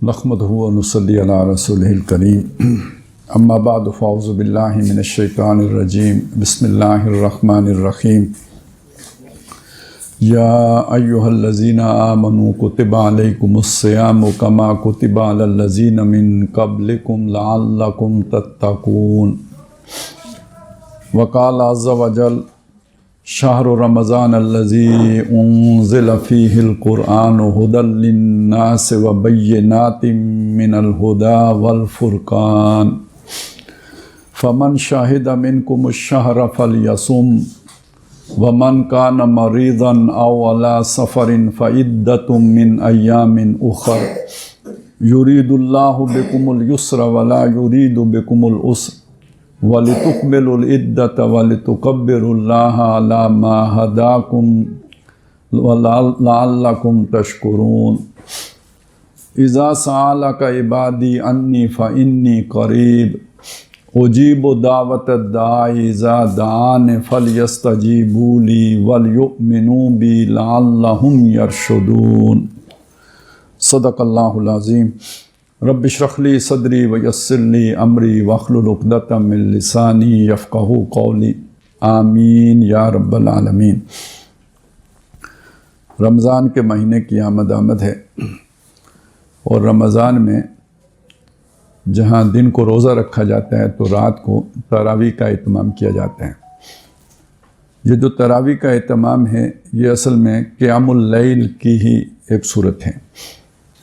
نحمدہ و نصلی علی رسولہ الکریم اما بعد فاعوذ باللہ من الشیطان الرجیم بسم اللہ الرحمن الرحیم یا ایہا الذین آمنوا کتب علیکم الصیام کما کتب علی الذین من قبلکم لعلکم تتقون وقال عز وجل شہر رمضان الذی انزل فیہ القرآن ھدی للناس وبینات من الھدی والفرقان فمن شہد منکم الشہر فلیصم ومن کان مریضا او علی سفر فعدۃ من ایام اخر یرید اللہ بکم الیسر ولا یرید بکم العسر وَلِتُكْمِلُوا الْعِدَّةَ وَلِتُكَبِّرُوا اللَّهَ عَلَى مَا هَدَاكُمْ وَلَعَلَّكُمْ تَشْكُرُونَ إِذَا سَأَلَكَ عِبَادِي عَنِّي فَإِنِّي قَرِيبٌ أُجِيبُ دَعْوَةَ الدَّاعِ إِذَا دَعَانِ فَلْيَسْتَجِيبُوا لِي وَلْيُؤْمِنُوا بِي لَعَلَّهُمْ يَرْشُدُونَ صدق اللہ العظیم۔ رب اشرح لی صدری ویسر لی امری واحلل عقدۃ من لسانی یفقہوا قولی آمین یا رب العالمین۔ رمضان کے مہینے کی آمد ہے اور رمضان میں جہاں دن کو روزہ رکھا جاتا ہے تو رات کو تراویح کا اہتمام کیا جاتا ہے۔ یہ جو تراویح کا اہتمام ہے یہ اصل میں قیام اللیل کی ہی ایک صورت ہے،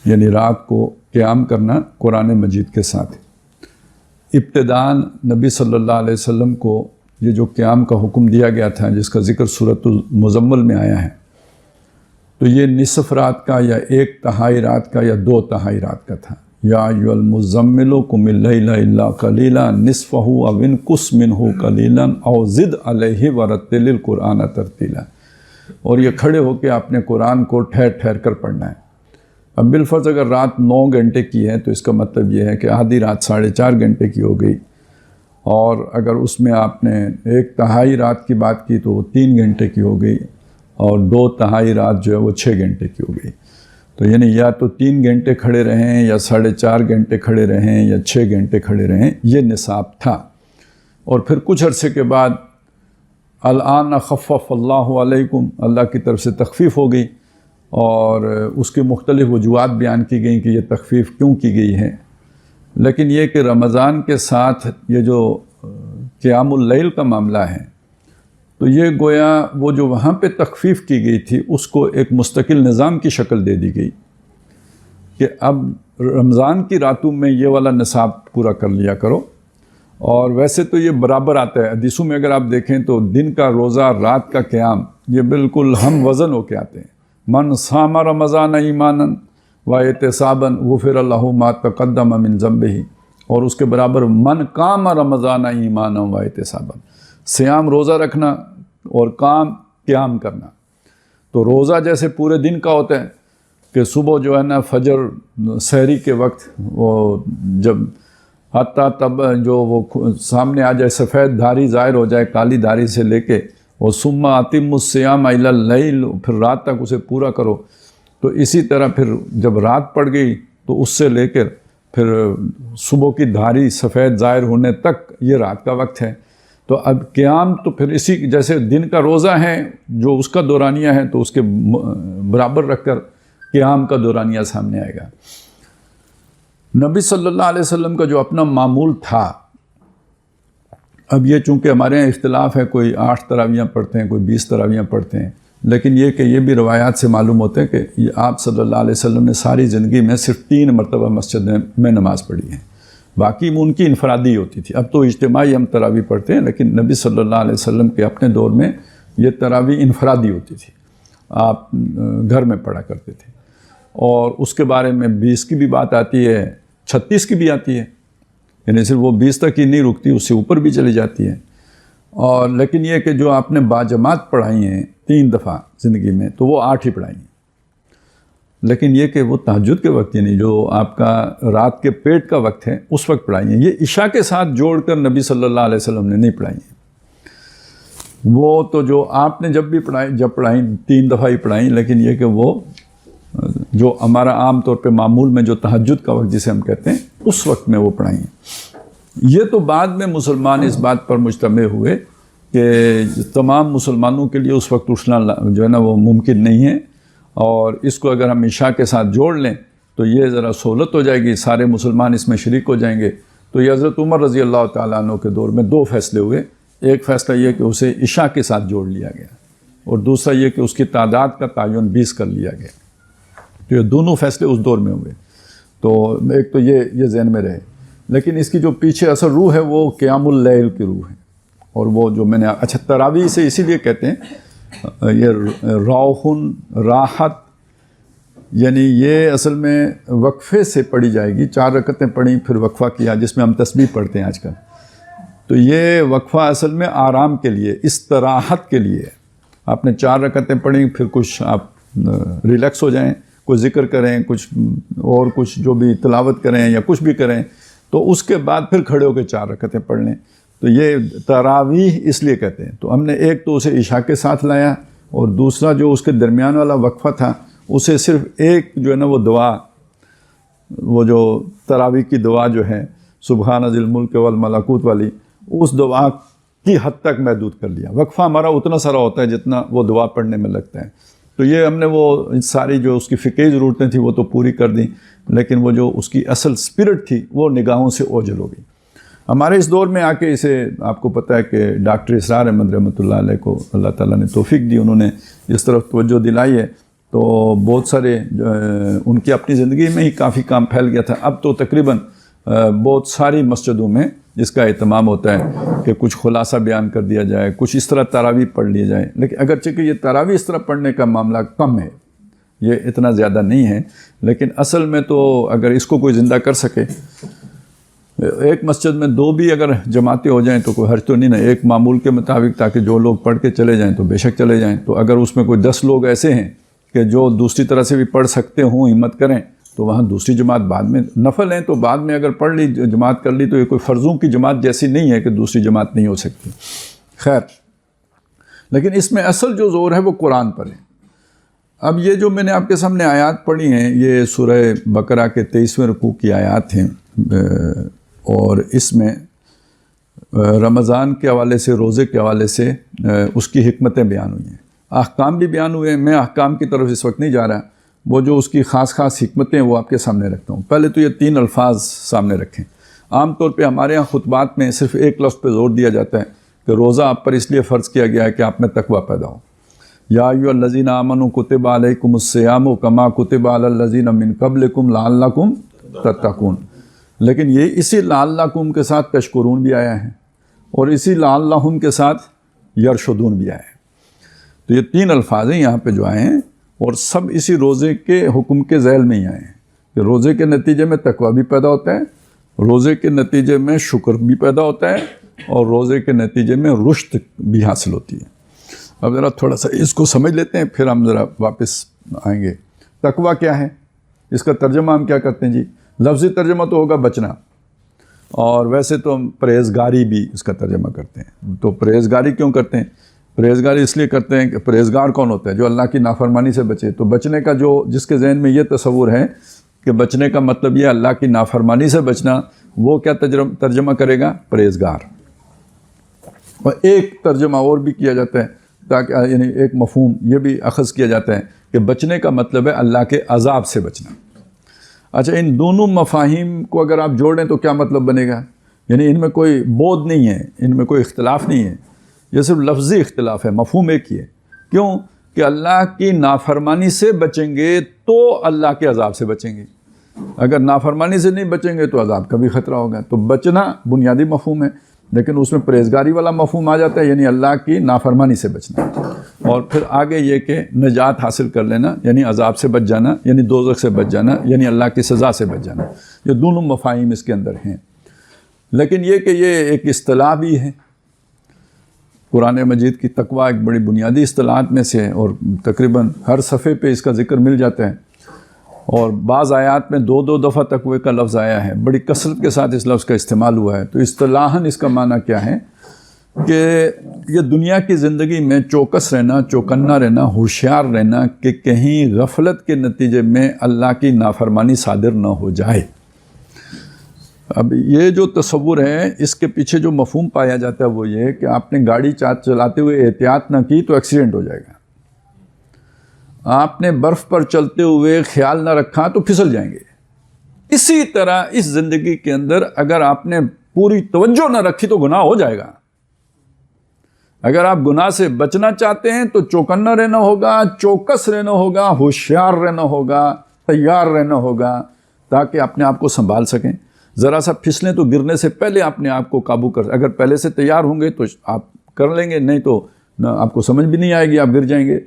یعنی رات کو قیام کرنا قرآن مجید کے ساتھ۔ ابتداءً نبی صلی اللہ علیہ وسلم کو یہ جو قیام کا حکم دیا گیا تھا جس کا ذکر سورۃ المزمل میں آیا ہے، تو یہ نصف رات کا یا ایک تہائی رات کا یا دو تہائی رات کا تھا۔ یا ایھا المزمل قم اللیل الا قلیلا نصفہ او انقص منہ قلیلا او زد علیہ ورتل القرآن ترتیلا۔ اور یہ کھڑے ہو کے آپ نے قرآن کو ٹھہر ٹھہر کر پڑھنا ہے۔ اب بالفرض اگر رات 9 گھنٹے کی ہے تو اس کا مطلب یہ ہے کہ آدھی رات 4.5 گھنٹے کی ہو گئی، اور اگر اس میں آپ نے ایک تہائی رات کی بات کی تو وہ 3 گھنٹے کی ہو گئی، اور 2 تہائی رات جو ہے وہ 6 گھنٹے کی ہو گئی۔ تو یعنی یا تو 3 گھنٹے کھڑے رہیں یا 4.5 گھنٹے کھڑے رہیں یا 6 گھنٹے کھڑے رہیں، یہ نصاب تھا۔ اور پھر کچھ عرصے کے بعد الآن خفف اللہ علیکم، اللہ کی طرف سے تخفیف ہو گئی، اور اس کی مختلف وجوہات بیان کی گئیں کہ یہ تخفیف کیوں کی گئی ہے۔ لیکن یہ کہ رمضان کے ساتھ یہ جو قیام اللیل کا معاملہ ہے تو یہ گویا وہ جو وہاں پہ تخفیف کی گئی تھی اس کو ایک مستقل نظام کی شکل دے دی گئی کہ اب رمضان کی راتوں میں یہ والا نصاب پورا کر لیا کرو۔ اور ویسے تو یہ برابر آتا ہے، حدیثوں میں اگر آپ دیکھیں تو دن کا روزہ رات کا قیام یہ بالکل ہم وزن ہو کے آتے ہیں۔ من صام رمضان ایمانا و احتسابا غفر له ما تقدم من ذنبہ، اور اس کے برابر من قام رمضان ایمانا و احتسابا، صیام روزہ رکھنا اور قیام کرنا۔ تو روزہ جیسے پورے دن کا ہوتا ہے کہ صبح جو ہے نا فجر سحری کے وقت وہ جب حتیٰ تب جو وہ سامنے آ جائے، سفید دھاری ظاہر ہو جائے کالی دھاری سے لے کے، اور ثم اتم الصیام الی اللیل، پھر رات تک اسے پورا کرو۔ تو اسی طرح پھر جب رات پڑ گئی تو اس سے لے کر پھر صبح کی دھاری سفید ظاہر ہونے تک یہ رات کا وقت ہے۔ تو اب قیام تو پھر اسی جیسے دن کا روزہ ہے جو اس کا دورانیہ ہے تو اس کے برابر رکھ کر قیام کا دورانیہ سامنے آئے گا۔ نبی صلی اللہ علیہ وسلم کا جو اپنا معمول تھا، اب یہ چونکہ ہمارے یہاں اختلاف ہے، کوئی 8 تراویحیں پڑھتے ہیں، کوئی 20 تراویحیں پڑھتے ہیں، لیکن یہ کہ یہ بھی روایات سے معلوم ہوتے ہیں کہ یہ آپ صلی اللہ علیہ وسلم نے ساری زندگی میں صرف 3 مرتبہ مسجد میں نماز پڑھی ہے، باقی ان کی انفرادی ہوتی تھی۔ اب تو اجتماعی ہم تراویح پڑھتے ہیں، لیکن نبی صلی اللہ علیہ وسلم کے اپنے دور میں یہ تراویح انفرادی ہوتی تھی، آپ گھر میں پڑھا کرتے تھے۔ اور اس کے بارے میں 20 کی بھی بات آتی ہے، 36 کی بھی آتی ہے، یعنی صرف وہ 20 تک ہی نہیں رکتی، اس سے اوپر بھی چلی جاتی ہے۔ اور لیکن یہ کہ جو آپ نے باجماعت پڑھائی ہیں 3 دفعہ زندگی میں تو وہ 8 ہی پڑھائی ہیں، لیکن یہ کہ وہ تہجد کے وقت یعنی جو آپ کا رات کے پیٹ کا وقت ہے اس وقت پڑھائی ہیں، یہ عشاء کے ساتھ جوڑ کر نبی صلی اللہ علیہ وسلم نے نہیں پڑھائی ہیں۔ وہ تو جو آپ نے جب پڑھائیں 3 دفعہ ہی پڑھائیں، لیکن یہ کہ وہ جو ہمارا عام طور پہ معمول میں جو تہجد کا وقت جسے ہم کہتے ہیں اس وقت میں وہ پڑھائیں۔ یہ تو بعد میں مسلمان اس بات پر مجتمع ہوئے کہ تمام مسلمانوں کے لیے اس وقت اٹھنا جو ہے نا وہ ممکن نہیں ہے، اور اس کو اگر ہم عشاء کے ساتھ جوڑ لیں تو یہ ذرا سہولت ہو جائے گی، سارے مسلمان اس میں شریک ہو جائیں گے۔ تو یہ حضرت عمر رضی اللہ تعالیٰ عنہ کے دور میں دو فیصلے ہوئے، ایک فیصلہ یہ کہ اسے عشاء کے ساتھ جوڑ لیا گیا، اور دوسرا یہ کہ اس کی تعداد کا تعین 20 کر لیا گیا۔ تو یہ دونوں فیصلے اس دور میں ہوئے۔ تو ایک تو یہ ذہن میں رہے، لیکن اس کی جو پیچھے اصل روح ہے وہ قیام اللیل کی روح ہے، اور وہ جو میں نے اچھا تراویح سے اسی لیے کہتے ہیں یہ روحن راحت، یعنی یہ اصل میں وقفے سے پڑھی جائے گی، 4 رکعتیں پڑھیں پھر وقفہ کیا، جس میں ہم تسبیح پڑھتے ہیں آج کل۔ تو یہ وقفہ اصل میں آرام کے لیے، استراحت کے لیے ہے۔ آپ نے 4 رکعتیں پڑھیں، پھر کچھ آپ ریلیکس ہو جائیں، کچھ ذکر کریں، کچھ اور کچھ جو بھی تلاوت کریں یا کچھ بھی کریں، تو اس کے بعد پھر کھڑے ہو کے 4 رکعتیں پڑھ لیں۔ تو یہ تراویح اس لیے کہتے ہیں۔ تو ہم نے ایک تو اسے عشاء کے ساتھ لایا، اور دوسرا جو اس کے درمیان والا وقفہ تھا اسے صرف ایک جو ہے نا وہ دعا، وہ جو تراویح کی دعا جو ہے سبحان ذی الملک والملکوت والی، اس دعا کی حد تک محدود کر لیا۔ وقفہ ہمارا اتنا سارا ہوتا ہے جتنا وہ دعا پڑھنے میں لگتا ہے۔ تو یہ ہم نے وہ ساری جو اس کی فقہی ضرورتیں تھیں وہ تو پوری کر دیں، لیکن وہ جو اس کی اصل سپرٹ تھی وہ نگاہوں سے اوجھل ہو گئی۔ ہمارے اس دور میں آ کے اسے آپ کو پتہ ہے کہ ڈاکٹر اسرار احمد رحمۃ اللہ علیہ کو اللہ تعالیٰ نے توفیق دی، انہوں نے اس طرف توجہ دلائی ہے، تو بہت سارے ان کی اپنی زندگی میں ہی کافی کام پھیل گیا تھا۔ اب تو تقریباً بہت ساری مسجدوں میں اس کا اہتمام ہوتا ہے کہ کچھ خلاصہ بیان کر دیا جائے، کچھ اس طرح تراویح پڑھ لی جائے، لیکن اگرچہ کہ یہ تراویح اس طرح پڑھنے کا معاملہ کم ہے، یہ اتنا زیادہ نہیں ہے، لیکن اصل میں تو اگر اس کو کوئی زندہ کر سکے، ایک مسجد میں 2 بھی اگر جماعتیں ہو جائیں تو کوئی حرج تو نہیں نا، ایک معمول کے مطابق، تاکہ جو لوگ پڑھ کے چلے جائیں تو بے شک چلے جائیں۔ تو اگر اس میں کوئی 10 لوگ ایسے ہیں کہ جو دوسری طرح سے بھی پڑھ سکتے ہوں، ہمت کریں، تو وہاں دوسری جماعت بعد میں نفل ہیں تو بعد میں اگر پڑھ لی، جماعت کر لی، تو یہ کوئی فرضوں کی جماعت جیسی نہیں ہے کہ دوسری جماعت نہیں ہو سکتی۔ خیر، لیکن اس میں اصل جو زور ہے وہ قرآن پر ہے۔ اب یہ جو میں نے آپ کے سامنے آیات پڑھی ہیں، یہ سورہ بقرہ کے 23ویں رکوع کی آیات ہیں، اور اس میں رمضان کے حوالے سے، روزے کے حوالے سے اس کی حکمتیں بیان ہوئی ہیں، احکام بھی بیان ہوئے ہیں۔ میں احکام کی طرف اس وقت نہیں جا رہا، وہ جو اس کی خاص حکمتیں وہ آپ کے سامنے رکھتا ہوں۔ پہلے تو یہ 3 الفاظ سامنے رکھیں۔ عام طور پہ ہمارے ہاں خطبات میں صرف ایک لفظ پہ زور دیا جاتا ہے کہ روزہ آپ پر اس لیے فرض کیا گیا ہے کہ آپ میں تقویٰ پیدا ہو۔ یا ایھا الذین آمنوا کتب علیکم الصیام کما کتب علی الذین من قبلکم لعلکم تتقون، لیکن یہ اسی لعلکم کے ساتھ تشکرون بھی آیا ہے، اور اسی لعلہم کے ساتھ یرشدون بھی آیا ہے۔ تو یہ 3 الفاظ ہیں یہاں پہ جو آئے ہیں، اور سب اسی روزے کے حکم کے ذیل میں ہی آئے ہیں کہ روزے کے نتیجے میں تقویٰ بھی پیدا ہوتا ہے، روزے کے نتیجے میں شکر بھی پیدا ہوتا ہے، اور روزے کے نتیجے میں رشد بھی حاصل ہوتی ہے۔ اب ذرا تھوڑا سا اس کو سمجھ لیتے ہیں، پھر ہم ذرا واپس آئیں گے۔ تقویٰ کیا ہے؟ اس کا ترجمہ ہم کیا کرتے ہیں جی؟ لفظی ترجمہ تو ہوگا بچنا، اور ویسے تو ہم پرہیزگاری بھی اس کا ترجمہ کرتے ہیں۔ تو پرہیزگاری کیوں کرتے ہیں؟ پرہیزگاری اس لیے کرتے ہیں کہ پرہیزگار کون ہوتا ہے؟ جو اللہ کی نافرمانی سے بچے۔ تو بچنے کا جس کے ذہن میں یہ تصور ہے کہ بچنے کا مطلب یہ اللہ کی نافرمانی سے بچنا، وہ کیا ترجمہ کرے گا؟ پرہیزگار۔ اور ایک ترجمہ اور بھی کیا جاتا ہے، تاکہ یعنی ایک مفہوم یہ بھی اخذ کیا جاتا ہے کہ بچنے کا مطلب ہے اللہ کے عذاب سے بچنا۔ اچھا، ان دونوں مفاہیم کو اگر آپ جوڑیں تو کیا مطلب بنے گا؟ یعنی ان میں کوئی بودھ نہیں ہے، ان میں کوئی اختلاف نہیں ہے، یہ صرف لفظی اختلاف ہے، مفہوم ایک ہی ہے۔ کیوں؟ کہ اللہ کی نافرمانی سے بچیں گے تو اللہ کے عذاب سے بچیں گے، اگر نافرمانی سے نہیں بچیں گے تو عذاب کا بھی خطرہ ہوگا۔ تو بچنا بنیادی مفہوم ہے، لیکن اس میں پرہیزگاری والا مفہوم آ جاتا ہے، یعنی اللہ کی نافرمانی سے بچنا، اور پھر آگے یہ کہ نجات حاصل کر لینا، یعنی عذاب سے بچ جانا، یعنی دوزخ سے بچ جانا، یعنی اللہ کی سزا سے بچ جانا۔ یہ دونوں مفاہیم اس کے اندر ہیں، لیکن یہ کہ یہ ایک اصطلاح بھی ہے قرآن مجید کی۔ تقویٰ ایک بڑی بنیادی اصطلاحات میں سے ہے، اور تقریباً ہر صفحے پہ اس کا ذکر مل جاتا ہے، اور بعض آیات میں 2 دفعہ تقوی کا لفظ آیا ہے، بڑی کثرت کے ساتھ اس لفظ کا استعمال ہوا ہے۔ تو اصطلاحاً اس کا معنی کیا ہے کہ یہ دنیا کی زندگی میں چوکس رہنا، چوکنا رہنا، ہوشیار رہنا کہ کہیں غفلت کے نتیجے میں اللہ کی نافرمانی صادر نہ ہو جائے۔ اب یہ جو تصور ہے اس کے پیچھے جو مفہوم پایا جاتا ہے وہ یہ کہ آپ نے گاڑی چلاتے ہوئے احتیاط نہ کی تو ایکسیڈنٹ ہو جائے گا، آپ نے برف پر چلتے ہوئے خیال نہ رکھا تو پھسل جائیں گے۔ اسی طرح اس زندگی کے اندر اگر آپ نے پوری توجہ نہ رکھی تو گناہ ہو جائے گا۔ اگر آپ گناہ سے بچنا چاہتے ہیں تو چوکنا رہنا ہوگا، چوکس رہنا ہوگا، ہوشیار رہنا ہوگا، تیار رہنا ہوگا تاکہ اپنے آپ کو سنبھال سکیں۔ ذرا سا پھسلیں تو گرنے سے پہلے اپنے آپ کو قابو کر، اگر پہلے سے تیار ہوں گے تو آپ کر لیں گے، نہیں تو آپ کو سمجھ بھی نہیں آئے گی، آپ گر جائیں گے۔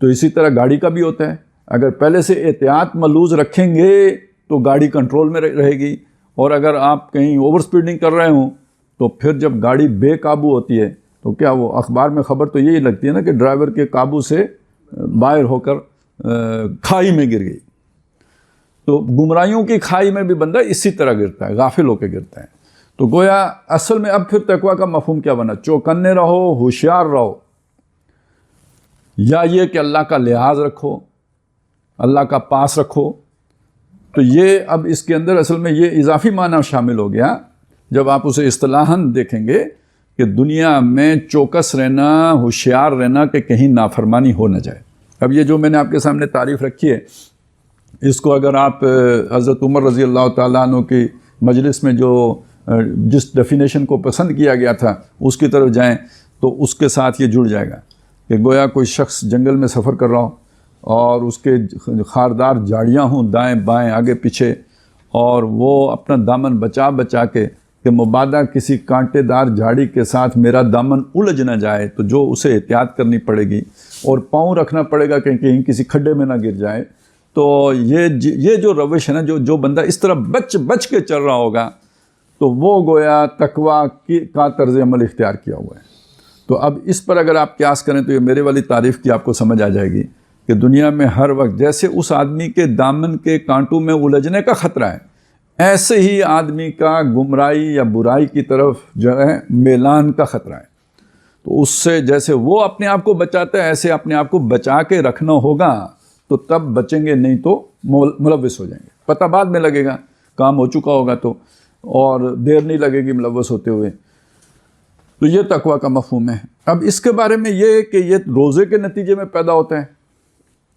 تو اسی طرح گاڑی کا بھی ہوتا ہے، اگر پہلے سے احتیاط ملحوظ رکھیں گے تو گاڑی کنٹرول میں رہے گی، اور اگر آپ کہیں اوور سپیڈنگ کر رہے ہوں تو پھر جب گاڑی بے قابو ہوتی ہے تو کیا وہ اخبار میں خبر تو یہی لگتی ہے نا کہ ڈرائیور کے قابو سے باہر ہو کر کھائی میں گر گئی۔ تو گمراہیوں کی کھائی میں بھی بندہ اسی طرح گرتا ہے، غافل ہو کے گرتا ہے۔ تو گویا اصل میں اب پھر تقویٰ کا مفہوم کیا بنا؟ چوکنے رہو، ہوشیار رہو، یا یہ کہ اللہ کا لحاظ رکھو، اللہ کا پاس رکھو۔ تو یہ اب اس کے اندر اصل میں یہ اضافی معنی شامل ہو گیا جب آپ اسے اصطلاحاً دیکھیں گے کہ دنیا میں چوکس رہنا، ہوشیار رہنا کہ کہیں نافرمانی ہو نہ جائے۔ اب یہ جو میں نے آپ کے سامنے تعریف رکھی ہے، اس کو اگر آپ حضرت عمر رضی اللہ تعالیٰ عنہ کی مجلس میں جس ڈیفینیشن کو پسند کیا گیا تھا اس کی طرف جائیں تو اس کے ساتھ یہ جڑ جائے گا کہ گویا کوئی شخص جنگل میں سفر کر رہا ہو اور اس کے خاردار جھاڑیاں ہوں دائیں بائیں آگے پیچھے، اور وہ اپنا دامن بچا کے کہ مبادا کسی کانٹے دار جھاڑی کے ساتھ میرا دامن الجھ نہ جائے، تو جو اسے احتیاط کرنی پڑے گی اور پاؤں رکھنا پڑے گا کہ کہیں کسی کھڈے میں نہ گر جائے۔ تو یہ جو روش ہے نا، جو بندہ اس طرح بچ کے چل رہا ہوگا تو وہ گویا تقویٰ کا طرز عمل اختیار کیا ہوا ہے۔ تو اب اس پر اگر آپ قیاس کریں تو یہ میرے والی تعریف کی آپ کو سمجھ آ جائے گی کہ دنیا میں ہر وقت جیسے اس آدمی کے دامن کے کانٹوں میں الجھنے کا خطرہ ہے، ایسے ہی آدمی کا گمراہی یا برائی کی طرف جو ہے میلان کا خطرہ ہے۔ تو اس سے جیسے وہ اپنے آپ کو بچاتا ہے ایسے اپنے آپ کو بچا کے رکھنا ہوگا، تو تب بچیں گے، نہیں تو ملوث ہو جائیں گے۔ پتہ بعد میں لگے گا، کام ہو چکا ہوگا تو، اور دیر نہیں لگے گی ملوث ہوتے ہوئے۔ تو یہ تقویٰ کا مفہوم ہے۔ اب اس کے بارے میں یہ کہ یہ روزے کے نتیجے میں پیدا ہوتا ہے۔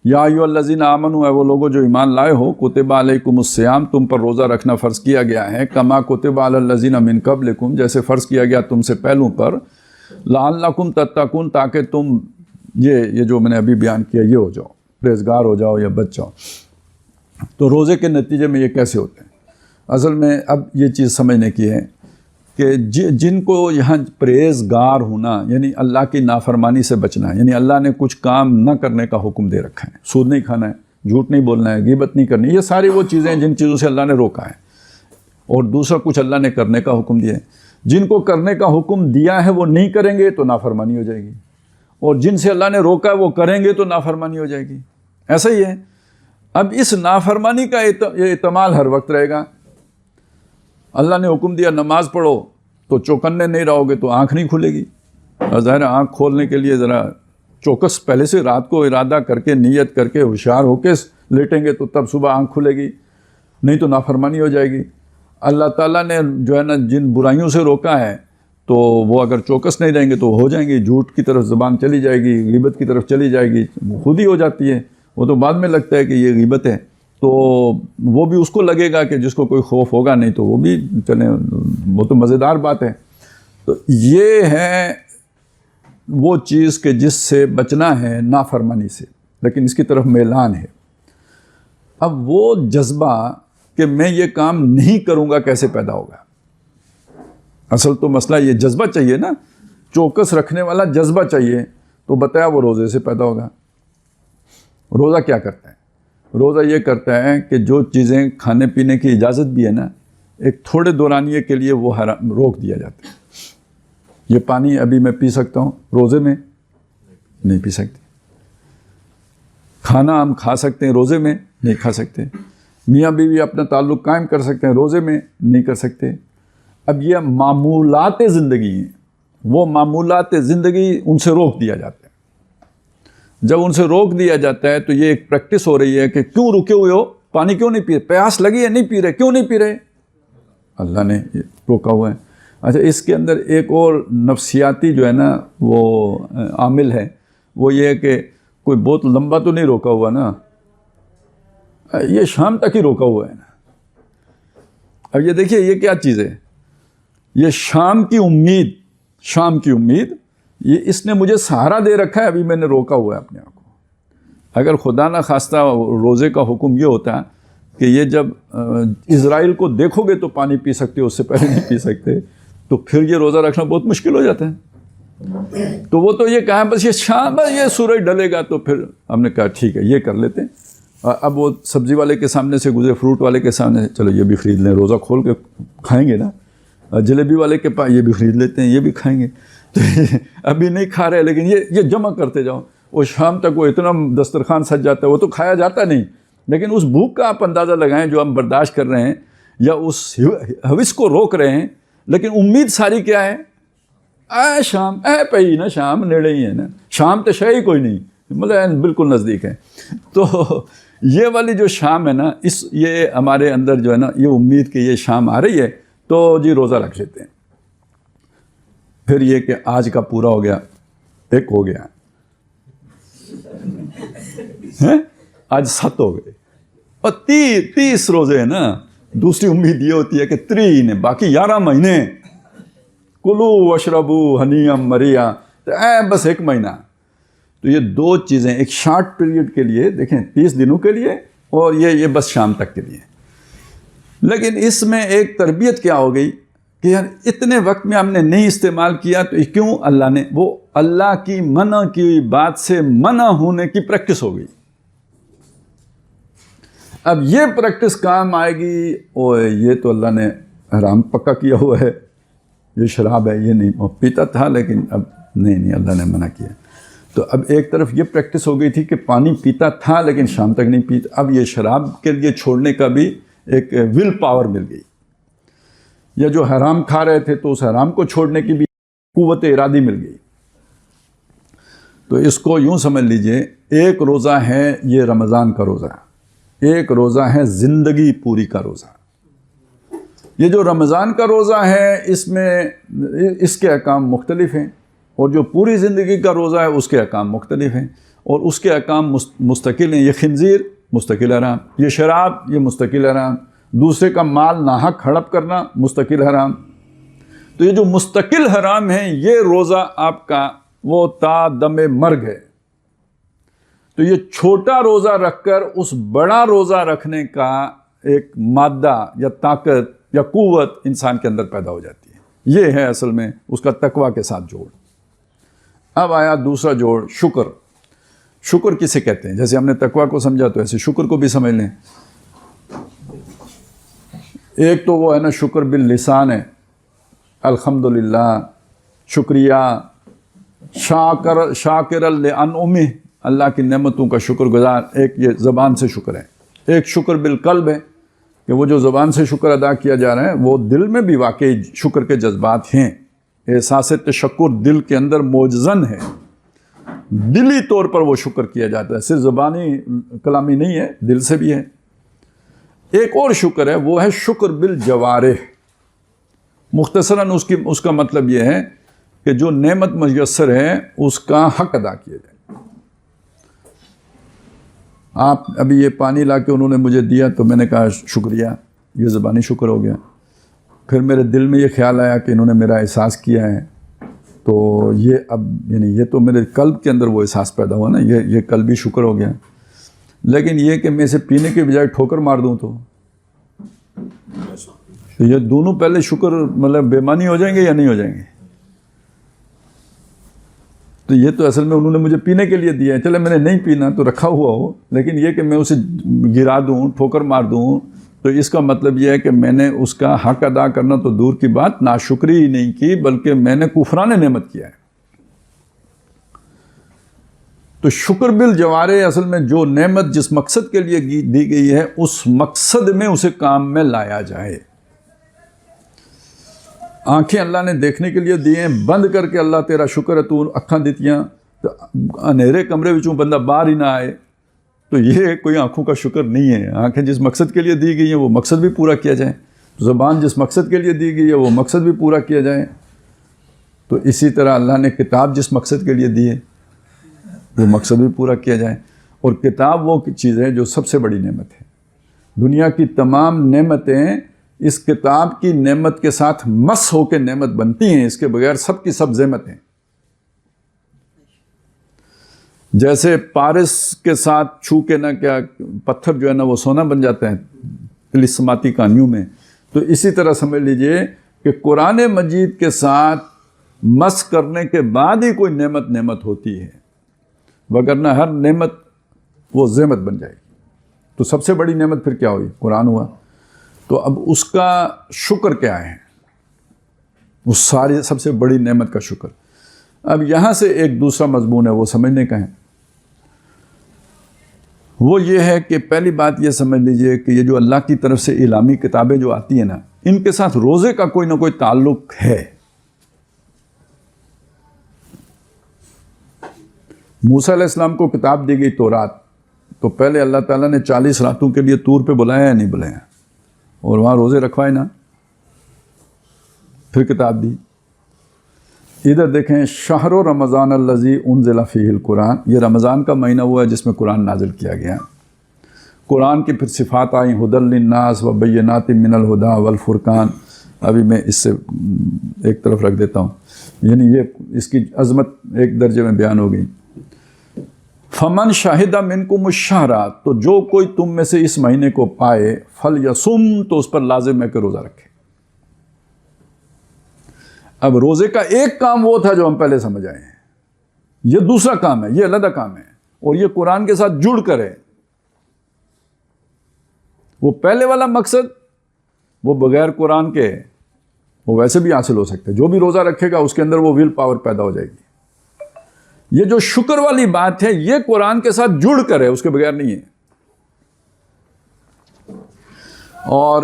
یا ایھا الذین آمنوا، اے وہ لوگوں جو ایمان لائے ہو، کتب علیکم الصیام، تم پر روزہ رکھنا فرض کیا گیا ہے، کما کتب علی الذین من قبلکم، جیسے فرض کیا گیا تم سے پہلوں پر، لعلکم تتقون، تاکہ تم یہ جو میں نے ابھی بیان کیا یہ ہو جاؤ، پرہیزگار ہو جاؤ یا بچ جاؤ۔ تو روزے کے نتیجے میں یہ کیسے ہوتے ہیں؟ اصل میں اب یہ چیز سمجھنے کی ہے کہ جن کو یہاں پرہیزگار ہونا یعنی اللہ کی نافرمانی سے بچنا ہے، یعنی اللہ نے کچھ کام نہ کرنے کا حکم دے رکھا ہے، سود نہیں کھانا ہے، جھوٹ نہیں بولنا ہے، غیبت نہیں کرنی، یہ ساری وہ چیزیں ہیں جن چیزوں سے اللہ نے روکا ہے، اور دوسرا کچھ اللہ نے کرنے کا حکم دیا ہے۔ جن کو کرنے کا حکم دیا ہے وہ نہیں کریں گے تو نافرمانی ہو جائے گی، اور جن سے اللہ نے روکا ہے وہ کریں گے تو نافرمانی ہو جائے گی۔ ایسا ہی ہے۔ اب اس نافرمانی کا یہ احتمال ہر وقت رہے گا۔ اللہ نے حکم دیا نماز پڑھو تو چوکنے نہیں رہو گے تو آنکھ نہیں کھلے گی، اور ظاہر آنکھ کھولنے کے لیے ذرا چوکس پہلے سے رات کو ارادہ کر کے نیت کر کے ہوشیار ہو کے لیٹیں گے تو تب صبح آنکھ کھلے گی، نہیں تو نافرمانی ہو جائے گی۔ اللہ تعالیٰ نے جو ہے نا جن برائیوں سے روکا ہے تو وہ اگر چوکس نہیں رہیں گے تو ہو جائیں گی، جھوٹ کی طرف زبان چلی جائے گی، غیبت کی طرف چلی جائے گی، خود ہی ہو جاتی ہے، وہ تو بعد میں لگتا ہے کہ یہ غیبت ہے، تو وہ بھی اس کو لگے گا کہ جس کو کوئی خوف ہوگا، نہیں تو وہ بھی چلیں، وہ تو مزیدار بات ہے۔ تو یہ ہے وہ چیز کہ جس سے بچنا ہے نافرمانی سے، لیکن اس کی طرف میلان ہے۔ اب وہ جذبہ کہ میں یہ کام نہیں کروں گا کیسے پیدا ہوگا؟ اصل تو مسئلہ یہ جذبہ چاہیے نا، چوکس رکھنے والا جذبہ چاہیے، تو بتایا وہ روزے سے پیدا ہوگا۔ روزہ کیا کرتا ہے؟ روزہ یہ کرتا ہے کہ جو چیزیں کھانے پینے کی اجازت بھی ہے نا، ایک تھوڑے دورانیے کے لیے وہ روک دیا جاتا ہے۔ یہ پانی ابھی میں پی سکتا ہوں، روزے میں نہیں پی سکتے۔ کھانا ہم کھا سکتے ہیں، روزے میں نہیں کھا سکتے۔ میاں بیوی اپنا تعلق قائم کر سکتے ہیں، روزے میں نہیں کر سکتے۔ اب یہ معمولات زندگی ہیں، وہ معمولات زندگی ان سے روک دیا جاتا ہے۔ جب ان سے روک دیا جاتا ہے تو یہ ایک پریکٹس ہو رہی ہے کہ کیوں رکے ہوئے ہو، پانی کیوں نہیں پی رہے، پیاس لگی ہے نہیں پی رہے، کیوں نہیں پی رہے؟ اللہ نے روکا ہوا ہے۔ اچھا، اس کے اندر ایک اور نفسیاتی جو ہے نا وہ عامل ہے، وہ یہ ہے کہ کوئی بہت لمبا تو نہیں روکا ہوا نا، یہ شام تک ہی روکا ہوا ہے نا۔ اب یہ دیکھیے یہ کیا چیز ہے، یہ شام کی امید، شام کی امید، یہ اس نے مجھے سہارا دے رکھا ہے، ابھی میں نے روکا ہوا ہے اپنے آپ کو۔ اگر خدا نہ خواستہ روزے کا حکم یہ ہوتا کہ یہ جب اسرائیل کو دیکھو گے تو پانی پی سکتے ہو، اس سے پہلے نہیں پی سکتے، تو پھر یہ روزہ رکھنا بہت مشکل ہو جاتا ہے۔ تو وہ تو یہ کہا بس یہ شام، بس یہ سورج ڈلے گا، تو پھر ہم نے کہا ٹھیک ہے یہ کر لیتے ہیں۔ اب وہ سبزی والے کے سامنے سے گزرے، فروٹ والے کے سامنے، چلو یہ بھی خرید لیں، روزہ کھول کے کھائیں گے نا۔ جلیبی والے کے پاس، یہ بھی خرید لیتے ہیں، یہ بھی کھائیں گے۔ تو ابھی نہیں کھا رہے لیکن یہ جمع کرتے جاؤ، وہ شام تک وہ اتنا دسترخوان سج جاتا ہے، وہ تو کھایا جاتا نہیں، لیکن اس بھوک کا آپ اندازہ لگائیں جو ہم برداشت کر رہے ہیں یا اس حوث کو روک رہے ہیں، لیکن امید ساری کیا ہے؟ اے شام، اے پئی نا شام، نیڑے ہی ہے نا، شام تو شے ہی کوئی نہیں، مطلب بالکل نزدیک ہے۔ تو یہ والی جو شام ہے نا، یہ ہمارے اندر جو ہے نا یہ امید کہ یہ شام آ رہی ہے، تو جی روزہ رکھ لیتے ہیں۔ پھر یہ کہ آج کا پورا ہو گیا، ایک ہو گیا، آج 7 ہو گئے، اور 30 روزے ہیں نا۔ دوسری امید یہ ہوتی ہے کہ 3 باقی 11 مہینے، کلو وشربو ہنیم مریا، بس 1 مہینہ۔ تو یہ 2 چیزیں، ایک شارٹ پیریڈ کے لیے دیکھیں 30 دنوں کے لیے، اور یہ بس شام تک کے لیے۔ لیکن اس میں ایک تربیت کیا ہو گئی کہ یار اتنے وقت میں ہم نے نہیں استعمال کیا، تو کیوں؟ اللہ نے، وہ اللہ کی منع کی بات سے منع ہونے کی پریکٹس ہو گئی۔ اب یہ پریکٹس کام آئے گی، اور یہ تو اللہ نے حرام پکا کیا ہوا ہے، یہ شراب ہے، یہ نہیں، وہ پیتا تھا لیکن اب نہیں اللہ نے منع کیا۔ تو اب ایک طرف یہ پریکٹس ہو گئی تھی کہ پانی پیتا تھا لیکن شام تک نہیں پیتا، اب یہ شراب کے لیے چھوڑنے کا بھی ایک ول پاور مل گئی، یا جو حرام کھا رہے تھے تو اس حرام کو چھوڑنے کی بھی قوت ارادی مل گئی۔ تو اس کو یوں سمجھ لیجئے، ایک روزہ ہے یہ رمضان کا روزہ، ایک روزہ ہے زندگی پوری کا روزہ۔ یہ جو رمضان کا روزہ ہے اس میں اس کے احکام مختلف ہیں، اور جو پوری زندگی کا روزہ ہے اس کے احکام مختلف ہیں، اور اس کے احکام مستقل ہیں۔ یہ خنزیر مستقل حرام، یہ شراب یہ مستقل حرام، دوسرے کا مال ناحق ہڑپ کرنا مستقل حرام۔ تو یہ جو مستقل حرام ہے، یہ روزہ آپ کا وہ تا دم مرگ ہے۔ تو یہ چھوٹا روزہ رکھ کر اس بڑا روزہ رکھنے کا ایک مادہ یا طاقت یا قوت انسان کے اندر پیدا ہو جاتی ہے۔ یہ ہے اصل میں اس کا تقویٰ کے ساتھ جوڑ۔ اب آیا دوسرا جوڑ، شکر۔ شکر کسے کہتے ہیں؟ جیسے ہم نے تقویٰ کو سمجھا تو ایسے شکر کو بھی سمجھ لیں۔ ایک تو وہ ہے نا شکر باللسان ہے، الحمدللہ، شکریہ، شاکر لانعمہ، اللہ کی نعمتوں کا شکر گزار، ایک یہ زبان سے شکر ہے۔ ایک شکر بالقلب ہے کہ وہ جو زبان سے شکر ادا کیا جا رہا ہے وہ دل میں بھی واقعی شکر کے جذبات ہیں، احساس تشکر دل کے اندر موجزن ہے، دلی طور پر وہ شکر کیا جاتا ہے، صرف زبانی کلامی نہیں ہے، دل سے بھی ہے۔ ایک اور شکر ہے، وہ ہے شکر بالجوارح۔ مختصراً اس کا مطلب یہ ہے کہ جو نعمت میسر ہے اس کا حق ادا کیا جائے۔ آپ ابھی یہ پانی لا کے انہوں نے مجھے دیا تو میں نے کہا شکریہ، یہ زبانی شکر ہو گیا۔ پھر میرے دل میں یہ خیال آیا کہ انہوں نے میرا احساس کیا ہے، تو یہ اب یعنی یہ تو میرے قلب کے اندر وہ احساس پیدا ہوا نا، یہ قلبی شکر ہو گیا۔ لیکن یہ کہ میں اسے پینے کے بجائے ٹھوکر مار دوں تو یہ دونوں پہلے شکر مطلب بے معنی ہو جائیں گے یا نہیں ہو جائیں گے؟ تو یہ تو اصل میں انہوں نے مجھے پینے کے لیے دیا ہے، چلے میں نے نہیں پینا تو رکھا ہوا ہو، لیکن یہ کہ میں اسے گرا دوں، ٹھوکر مار دوں، تو اس کا مطلب یہ ہے کہ میں نے اس کا حق ادا کرنا تو دور کی بات، ناشکری ہی نہیں کی بلکہ میں نے کفران نعمت کیا ہے۔ تو شکر بالجوارح اصل میں جو نعمت جس مقصد کے لیے دی گئی ہے اس مقصد میں اسے کام میں لایا جائے۔ آنکھیں اللہ نے دیکھنے کے لیے دی ہیں, بند کر کے اللہ تیرا شکر ہے تو اکھاں دیتیاں تو اندھیرے کمرے وچوں بندہ باہر ہی نہ آئے, تو یہ کوئی آنکھوں کا شکر نہیں ہے. آنکھیں جس مقصد کے لیے دی گئی ہیں وہ مقصد بھی پورا کیا جائے, زبان جس مقصد کے لیے دی گئی ہے وہ مقصد بھی پورا کیا جائے. تو اسی طرح اللہ نے کتاب جس مقصد کے لیے دی ہے وہ مقصد بھی پورا کیا جائے. اور کتاب وہ چیز ہے جو سب سے بڑی نعمت ہے. دنیا کی تمام نعمتیں اس کتاب کی نعمت کے ساتھ مس ہو کے نعمت بنتی ہیں, اس کے بغیر سب کی سب زحمت ہیں. جیسے پارس کے ساتھ چھو کے نہ کیا پتھر جو ہے نا وہ سونا بن جاتا ہے طلسماتی کہانیوں میں, تو اسی طرح سمجھ لیجئے کہ قرآن مجید کے ساتھ مس کرنے کے بعد ہی کوئی نعمت ہوتی ہے, وگرنہ ہر نعمت وہ زحمت بن جائے گی. تو سب سے بڑی نعمت پھر کیا ہوئی؟ قرآن ہوا. تو اب اس کا شکر کیا ہے؟ وہ ساری سب سے بڑی نعمت کا شکر. اب یہاں سے ایک دوسرا مضمون ہے وہ سمجھنے کا ہے. وہ یہ ہے کہ پہلی بات یہ سمجھ لیجئے کہ یہ جو اللہ کی طرف سے الہامی کتابیں جو آتی ہیں نا, ان کے ساتھ روزے کا کوئی نہ کوئی تعلق ہے. موسیٰ علیہ السلام کو کتاب دی گئی تورات, تو پہلے اللہ تعالیٰ نے 40 راتوں کے لیے طور پہ بلایا یا نہیں بلایا, اور وہاں روزے رکھوائے نا, پھر کتاب دی. ادھر دیکھیں شہر رمضان الذی انزل فیہ القرآن, یہ رمضان کا مہینہ ہوا ہے جس میں قرآن نازل کیا گیا. قرآن کی پھر صفات آئیں ہدی للناس وبینات من الہدی والفرقان. ابھی میں اس سے ایک طرف رکھ دیتا ہوں, یعنی یہ اس کی عظمت ایک درجے میں بیان ہو گئی. فمن شاہدہ منکم الشہر, تو جو کوئی تم میں سے اس مہینے کو پائے, فلیصم, تو اس پر لازم ہے کہ روزہ رکھے. اب روزے کا ایک کام وہ تھا جو ہم پہلے سمجھ آئے ہیں, یہ دوسرا کام ہے, یہ علیحدہ کام ہے, اور یہ قرآن کے ساتھ جڑ کر ہے. وہ پہلے والا مقصد وہ بغیر قرآن کے وہ ویسے بھی حاصل ہو سکتے. جو بھی روزہ رکھے گا اس کے اندر وہ ول پاور پیدا ہو جائے گی. یہ جو شکر والی بات ہے یہ قرآن کے ساتھ جڑ کر ہے, اس کے بغیر نہیں ہے. اور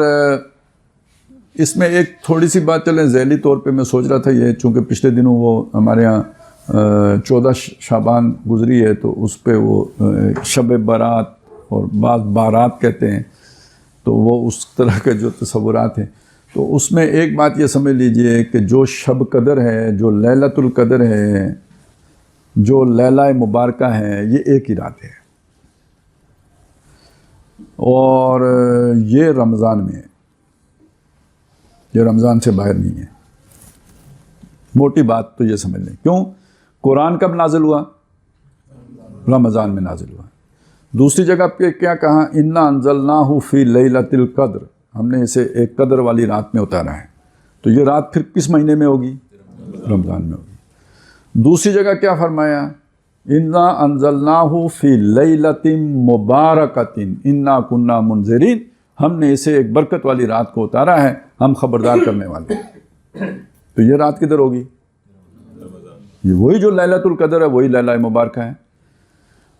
اس میں ایک تھوڑی سی بات چلیں ذیلی طور پہ میں سوچ رہا تھا, یہ چونکہ پچھلے دنوں وہ ہمارے ہاں 14 شعبان گزری ہے, تو اس پہ وہ شب برات اور بعض بارات کہتے ہیں, تو وہ اس طرح کے جو تصورات ہیں. تو اس میں ایک بات یہ سمجھ لیجئے کہ جو شب قدر ہے, جو لیلۃ القدر ہے, جو لیلہ مبارکہ ہے, یہ ایک ہی رات ہے, اور یہ رمضان میں ہے, یہ رمضان سے باہر نہیں ہے. موٹی بات تو یہ سمجھ لیں. کیوں؟ قرآن کب نازل ہوا؟ رمضان میں نازل ہوا. دوسری جگہ پہ کیا کہا؟ انا انزلناہ فی لیلۃ القدر, ہم نے اسے ایک قدر والی رات میں اتارا ہے. تو یہ رات پھر کس مہینے میں ہوگی؟ رمضان میں ہوگی. دوسری جگہ کیا فرمایا؟ انا انزلناہ فی لیلۃ مبارکۃ انا کنا منذرین, ہم نے اسے ایک برکت والی رات کو اتارا ہے, ہم خبردار کرنے والے ہیں. تو یہ رات کدھر ہوگی؟ یہ وہی جو لیلۃ القدر ہے, وہی لیلہ مبارکہ ہے.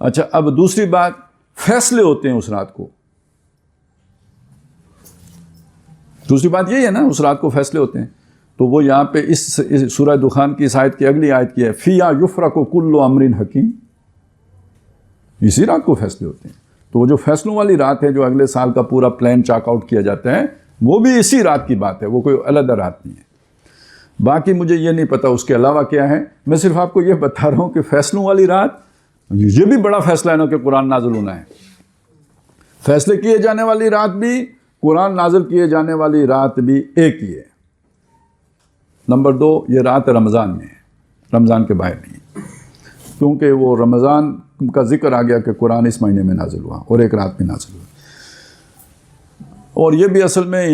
اچھا, اب دوسری بات, فیصلے ہوتے ہیں اس رات کو. دوسری بات یہی ہے نا, اس رات کو فیصلے ہوتے ہیں. تو وہ یہاں پہ اس سورہ دخان کی اس آیت کی اگلی آیت کی ہے, فیہا یفرق کل امر حکیم, اسی رات کو فیصلے ہوتے ہیں. تو وہ جو فیصلوں والی رات ہے, جو اگلے سال کا پورا پلان چاک آؤٹ کیا جاتا ہے, وہ بھی اسی رات کی بات ہے, وہ کوئی علیحدہ رات نہیں ہے. باقی مجھے یہ نہیں پتا اس کے علاوہ کیا ہے, میں صرف آپ کو یہ بتا رہا ہوں کہ فیصلوں والی رات, یہ بھی بڑا فیصلہ ہے نا کہ قرآن نازل ہونا ہے. فیصلے کیے جانے والی رات بھی, قرآن نازل کیے جانے والی رات بھی ایک ہی ہے. نمبر 2, یہ رات رمضان میں ہے, رمضان کے باہر نہیں, کیونکہ وہ رمضان کا ذکر آ گیا کہ قرآن اس مہینے میں نازل ہوا اور ایک رات میں نازل ہوا. اور یہ بھی اصل میں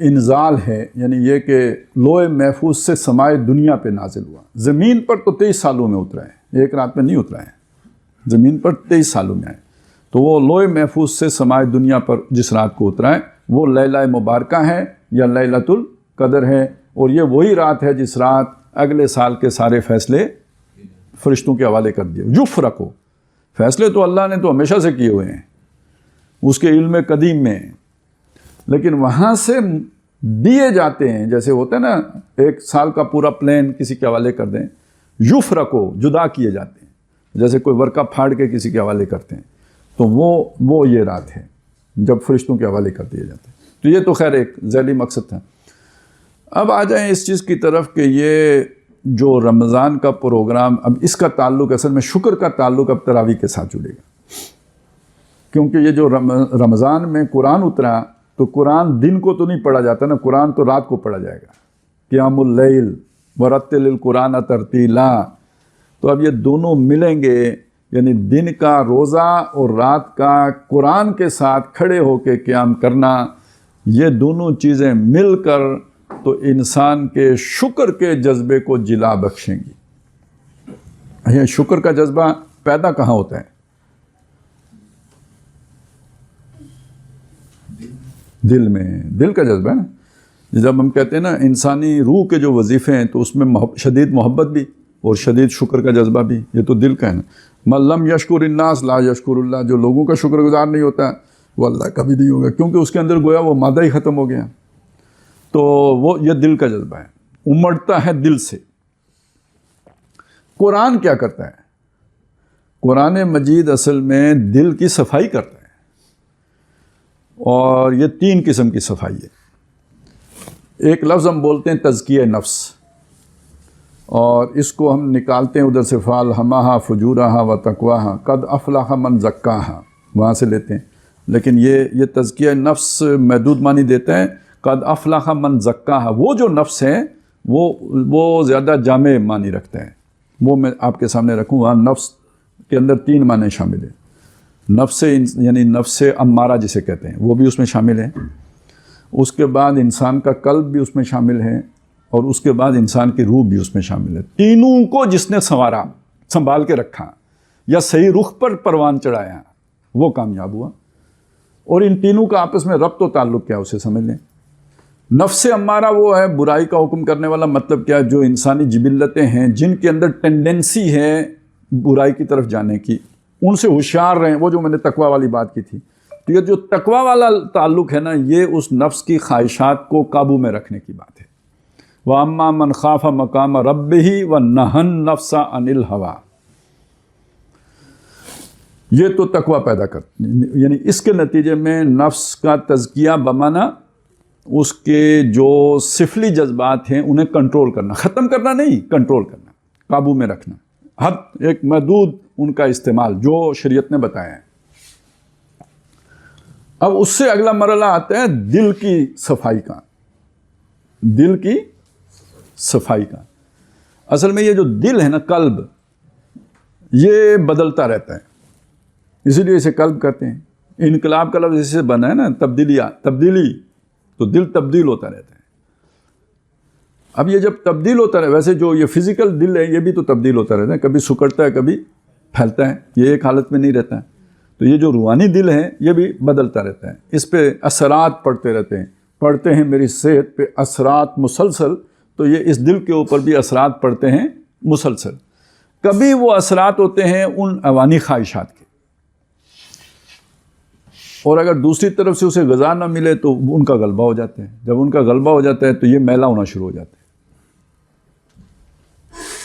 انزال ہے, یعنی یہ کہ لوح محفوظ سے سمائے دنیا پہ نازل ہوا. زمین پر تو 23 سالوں میں اترا ہے, ایک رات میں نہیں اترا ہے, زمین پر 23 سالوں میں آئے. تو وہ لوح محفوظ سے سمائے دنیا پر جس رات کو اترا ہے وہ لیلہ مبارکہ ہے یا لیلۃ القدر ہے. اور یہ وہی رات ہے جس رات اگلے سال کے سارے فیصلے فرشتوں کے حوالے کر دیے. یفرق, فیصلے تو اللہ نے تو ہمیشہ سے کیے ہوئے ہیں, اس کے علم قدیم میں, لیکن وہاں سے دیے جاتے ہیں، جیسے ہوتا ہے نا 1 سال کا پورا پلان کسی کے حوالے کر دیں، یفرقو جدا کیے جاتے ہیں، جیسے کوئی ورقہ پھاڑ کے کسی کے حوالے کرتے ہیں، تو وہ یہ رات ہے جب فرشتوں کے حوالے کر دیے جاتے ہیں۔ تو یہ تو خیر ایک ذیلی مقصد تھا۔ اب آ جائیں اس چیز کی طرف کہ یہ جو رمضان کا پروگرام، اب اس کا تعلق اصل میں شکر کا تعلق اب تراویح کے ساتھ جڑے گا، کیونکہ یہ جو رمضان میں قرآن اترا تو قرآن دن کو تو نہیں پڑھا جاتا نا، قرآن تو رات کو پڑھا جائے گا، قیام اللیل ورتل القرآن ترتیلا۔ تو اب یہ دونوں ملیں گے، یعنی دن کا روزہ اور رات کا قرآن کے ساتھ کھڑے ہو کے قیام کرنا، یہ دونوں چیزیں مل کر تو انسان کے شکر کے جذبے کو جلا بخشیں گی۔ یہ شکر کا جذبہ پیدا کہاں ہوتا ہے؟ دل میں، دل کا جذبہ ہے نا۔ جب ہم کہتے ہیں نا انسانی روح کے جو وظیفے ہیں تو اس میں شدید محبت بھی اور شدید شکر کا جذبہ بھی، یہ تو دل کا ہے نا۔ من لم یشکر الناس لا یشکر اللہ، جو لوگوں کا شکر گزار نہیں ہوتا وہ اللہ کا بھی نہیں ہوگا، کیونکہ اس کے اندر گویا وہ مادہ ہی ختم ہو گیا۔ تو وہ یہ دل کا جذبہ ہے، امڑتا ہے دل سے۔ قرآن کیا کرتا ہے؟ قرآن مجید اصل میں دل کی صفائی کرتا ہے، اور یہ 3 قسم کی صفائی ہے۔ ایک لفظ ہم بولتے ہیں تزکیہ نفس، اور اس کو ہم نکالتے ہیں ادھر سے فالہمہا فجورہا و تقواہا قد افلح من زکاہا، وہاں سے لیتے ہیں، لیکن یہ تزکیہ نفس محدود معنی دیتا ہے۔ قد افلح من زکاہا، وہ جو نفس ہے وہ زیادہ جامع معنی رکھتا ہے، وہ میں آپ کے سامنے رکھوں۔ وہاں نفس کے اندر 3 معنی شامل ہیں، نفس یعنی نفس امارہ جسے کہتے ہیں وہ بھی اس میں شامل ہے، اس کے بعد انسان کا قلب بھی اس میں شامل ہے، اور اس کے بعد انسان کی روح بھی اس میں شامل ہے۔ تینوں کو جس نے سنوارا، سنبھال کے رکھا یا صحیح رخ پر پروان چڑھایا، وہ کامیاب ہوا۔ اور ان تینوں کا آپس میں ربط و تعلق کیا اسے سمجھ لیں۔ نفس امارہ وہ ہے برائی کا حکم کرنے والا، مطلب کیا؟ جو انسانی جبلتیں ہیں جن کے اندر ٹینڈنسی ہے برائی کی طرف جانے کی، ان سے ہوشیار رہیں، وہ جو میں نے تقوی والی بات کی تھی۔ تو یہ جو تقوی والا تعلق ہے نا، یہ اس نفس کی خواہشات کو قابو میں رکھنے کی بات ہے۔ وَأَمَّا مَنْ خَافَ مَقَامَ رَبِّهِ وَنَهَى النَّفْسَ عَنِ الْهَوَىٰ، یہ تو تقوی پیدا کرتی، یعنی اس کے نتیجے میں نفس کا تزکیہ بمانا اس کے جو سفلی جذبات ہیں انہیں کنٹرول کرنا، ختم کرنا نہیں، کنٹرول کرنا، قابو میں رکھنا، حد ایک محدود ان کا استعمال جو شریعت نے بتایا ہے۔ اب اس سے اگلا مرحلہ آتا ہے دل کی صفائی کا، دل کی صفائی کا۔ اصل میں یہ جو دل ہے نا، قلب، یہ بدلتا رہتا ہے، اسی لیے اسے قلب کہتے ہیں۔ انقلاب کا لفظ اس سے بنا ہے نا، تبدیلی، تو دل تبدیل ہوتا رہتا ہے۔ اب یہ جب تبدیل ہوتا رہے، ویسے جو یہ فزیکل دل ہے یہ بھی تو تبدیل ہوتا رہتا ہے، کبھی سکڑتا ہے کبھی پھیلتا ہے، یہ ایک حالت میں نہیں رہتا ہے۔ تو یہ جو روحانی دل ہے یہ بھی بدلتا رہتا ہے، اس پہ اثرات پڑتے رہتے ہیں، پڑتے ہیں میری صحت پہ اثرات مسلسل، تو یہ اس دل کے اوپر بھی اثرات پڑتے ہیں مسلسل۔ کبھی وہ اثرات ہوتے ہیں ان اوانی خواہشات کے، اور اگر دوسری طرف سے اسے غذا نہ ملے تو ان کا غلبہ ہو جاتا ہے۔ جب ان کا غلبہ ہو جاتا ہے تو یہ میلا ہونا شروع ہو جاتا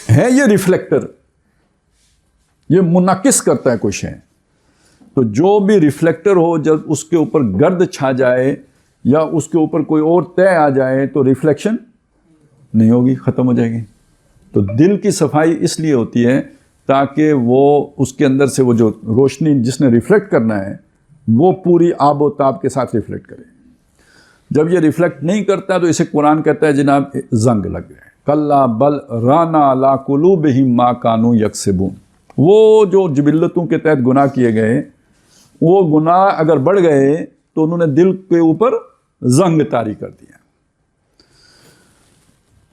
ہے یہ ریفلیکٹر، یہ منعکس کرتا ہے کچھ ہے۔ تو جو بھی ریفلیکٹر ہو، جب اس کے اوپر گرد چھا جائے یا اس کے اوپر کوئی اور طے آ جائے تو ریفلیکشن نہیں ہوگی، ختم ہو جائے گی۔ تو دل کی صفائی اس لیے ہوتی ہے تاکہ وہ اس کے اندر سے وہ جو روشنی جس نے ریفلیکٹ کرنا ہے وہ پوری آب و تاب کے ساتھ ریفلیکٹ کرے۔ جب یہ ریفلیکٹ نہیں کرتا تو اسے قرآن کہتا ہے جناب زنگ لگ گئے، کلا بل رانا علی قلوبہم ما کانوا یکسبون۔ وہ جو جبلتوں کے تحت گناہ کیے گئے، وہ گناہ اگر بڑھ گئے تو انہوں نے دل کے اوپر زنگ طاری کر دیا۔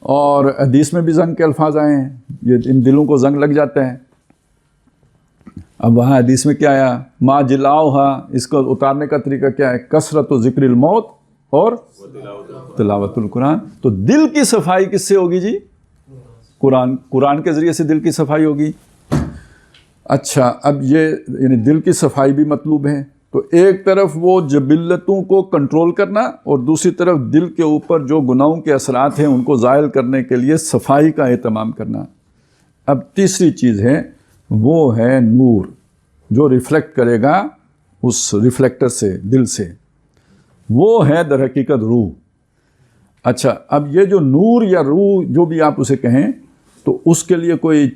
اور حدیث میں بھی زنگ کے الفاظ آئے ہیں، یہ ان دلوں کو زنگ لگ جاتا ہے۔ اب وہاں حدیث میں کیا آیا؟ ما جلاؤہا، اس کو اتارنے کا طریقہ کیا ہے؟ کثرت و ذکر الموت اور تلاوت القرآن۔ تو دل کی صفائی کس سے ہوگی جی؟ قرآن کے ذریعے سے دل کی صفائی ہوگی۔ اچھا، اب یہ یعنی دل کی صفائی بھی مطلوب ہے، تو ایک طرف وہ جبلتوں کو کنٹرول کرنا اور دوسری طرف دل کے اوپر جو گناہوں کے اثرات ہیں ان کو زائل کرنے کے لیے صفائی کا اہتمام کرنا۔ اب تیسری چیز ہے، وہ ہے نور، جو ریفلیکٹ کرے گا اس ریفلیکٹر سے، دل سے، وہ ہے در حقیقت روح۔ اچھا، اب یہ جو نور یا روح جو بھی آپ اسے کہیں، تو اس کے لیے کوئی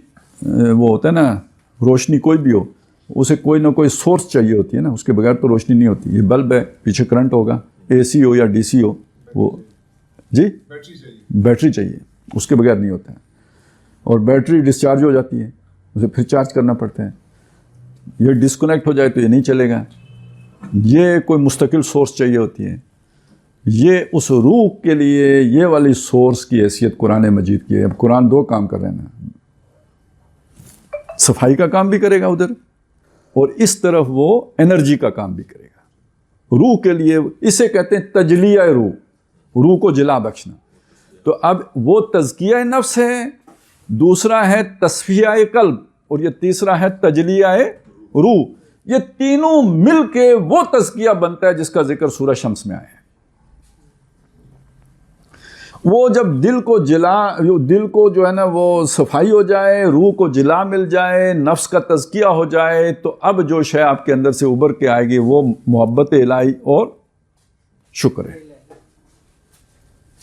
وہ ہوتا ہے نا، روشنی کوئی بھی ہو، اسے کوئی نہ کوئی سورس چاہیے ہوتی ہے نا، اس کے بغیر تو روشنی نہیں ہوتی۔ یہ بلب ہے، پیچھے کرنٹ ہوگا، اے سی ہو یا ڈی سی ہو، وہ جی بیٹری چاہیے، اس کے بغیر نہیں ہوتا ہے۔ اور بیٹری ڈسچارج ہو جاتی ہے، اسے پھر چارج کرنا پڑتا ہے۔ یہ ڈسکنیکٹ ہو جائے تو یہ نہیں چلے گا، یہ کوئی مستقل سورس چاہیے ہوتی ہے۔ یہ اس روح کے لیے یہ والی سورس کی حیثیت قرآن مجید کی ہے۔ اب قرآن دو کام کر رہے ہیں نا، صفائی کا کام بھی کرے گا ادھر، اور اس طرف وہ انرجی کا کام بھی کرے گا روح کے لیے۔ اسے کہتے ہیں تجلیہ روح، روح کو جلا بخشنا۔ تو اب وہ تزکیہ نفس ہے، دوسرا ہے تصفیہ قلب، اور یہ تیسرا ہے تجلیہ روح۔ یہ تینوں مل کے وہ تزکیہ بنتا ہے جس کا ذکر سورہ شمس میں آیا ہے۔ وہ جب دل کو جو ہے نا وہ صفائی ہو جائے، روح کو جلا مل جائے، نفس کا تزکیہ ہو جائے، تو اب جو شے آپ کے اندر سے ابھر کے آئے گی وہ محبت الہی اور شکر ہے،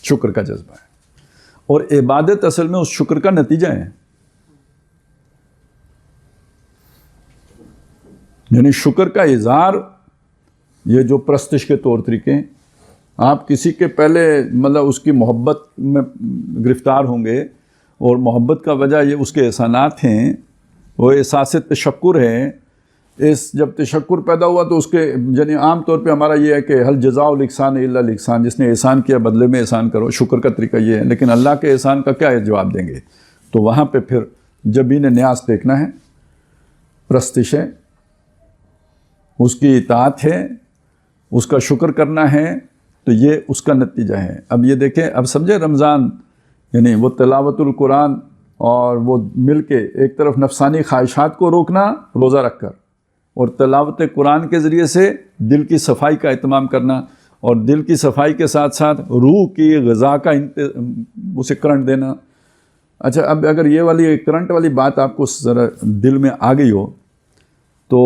شکر کا جذبہ ہے۔ اور عبادت اصل میں اس شکر کا نتیجہ ہے، یعنی شکر کا اظہار، یہ جو پرستش کے طور طریقے، آپ کسی کے پہلے مطلب اس کی محبت میں گرفتار ہوں گے، اور محبت کا وجہ یہ اس کے احسانات ہیں، وہ احساس تشکر ہے۔ جب تشکر پیدا ہوا تو اس کے یعنی عام طور پہ ہمارا یہ ہے کہ حل جزاء الاحسان الا الاحسان، جس نے احسان کیا بدلے میں احسان کرو، شکر کا طریقہ یہ ہے۔ لیکن اللہ کے احسان کا کیا جواب دیں گے؟ تو وہاں پہ پھر جبین نیاز دیکھنا ہے، پرستش ہے، اس کی اطاعت ہے، اس کا شکر کرنا ہے، تو یہ اس کا نتیجہ ہے۔ اب یہ دیکھیں، اب سمجھے رمضان یعنی وہ تلاوت القرآن اور وہ مل کے ایک طرف نفسانی خواہشات کو روکنا روزہ رکھ کر، اور تلاوت قرآن کے ذریعے سے دل کی صفائی کا اہتمام کرنا، اور دل کی صفائی کے ساتھ ساتھ روح کی غذا کا اسے کرنٹ دینا۔ اچھا، اب اگر یہ والی کرنٹ والی بات آپ کو ذرا دل میں آ گئی ہو تو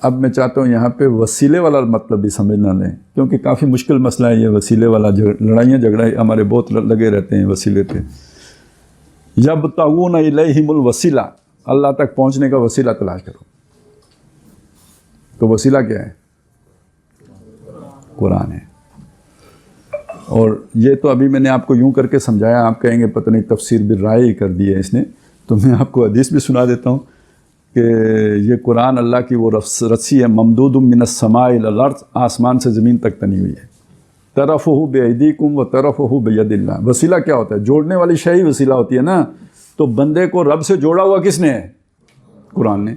اب میں چاہتا ہوں یہاں پہ وسیلے والا مطلب بھی سمجھ نہ لیں، کیونکہ کافی مشکل مسئلہ ہے یہ وسیلے والا۔ لڑائیاں جھگڑے ہمارے بہت لگے رہتے ہیں وسیلے پہ۔ یبتغون الیہم الوسیلہ، اللہ تک پہنچنے کا وسیلہ تلاش کرو۔ تو وسیلہ کیا ہے؟ قرآن ہے۔ اور یہ تو ابھی میں نے آپ کو یوں کر کے سمجھایا، آپ کہیں گے پتہ نہیں تفسیر بالرائے ہی کر دی ہے اس نے، تو میں آپ کو حدیث بھی سنا دیتا ہوں کہ یہ قرآن اللہ کی وہ رسی ہے، ممدود من السماء الی الارض، آسمان سے زمین تک تنی ہوئی ہے، طرفہ بایدیکم و طرفہ بید اللہ۔ وسیلہ کیا ہوتا ہے؟ جوڑنے والی شے ہی وسیلہ ہوتی ہے نا۔ تو بندے کو رب سے جوڑا ہوا کس نے ہے؟ قرآن نے۔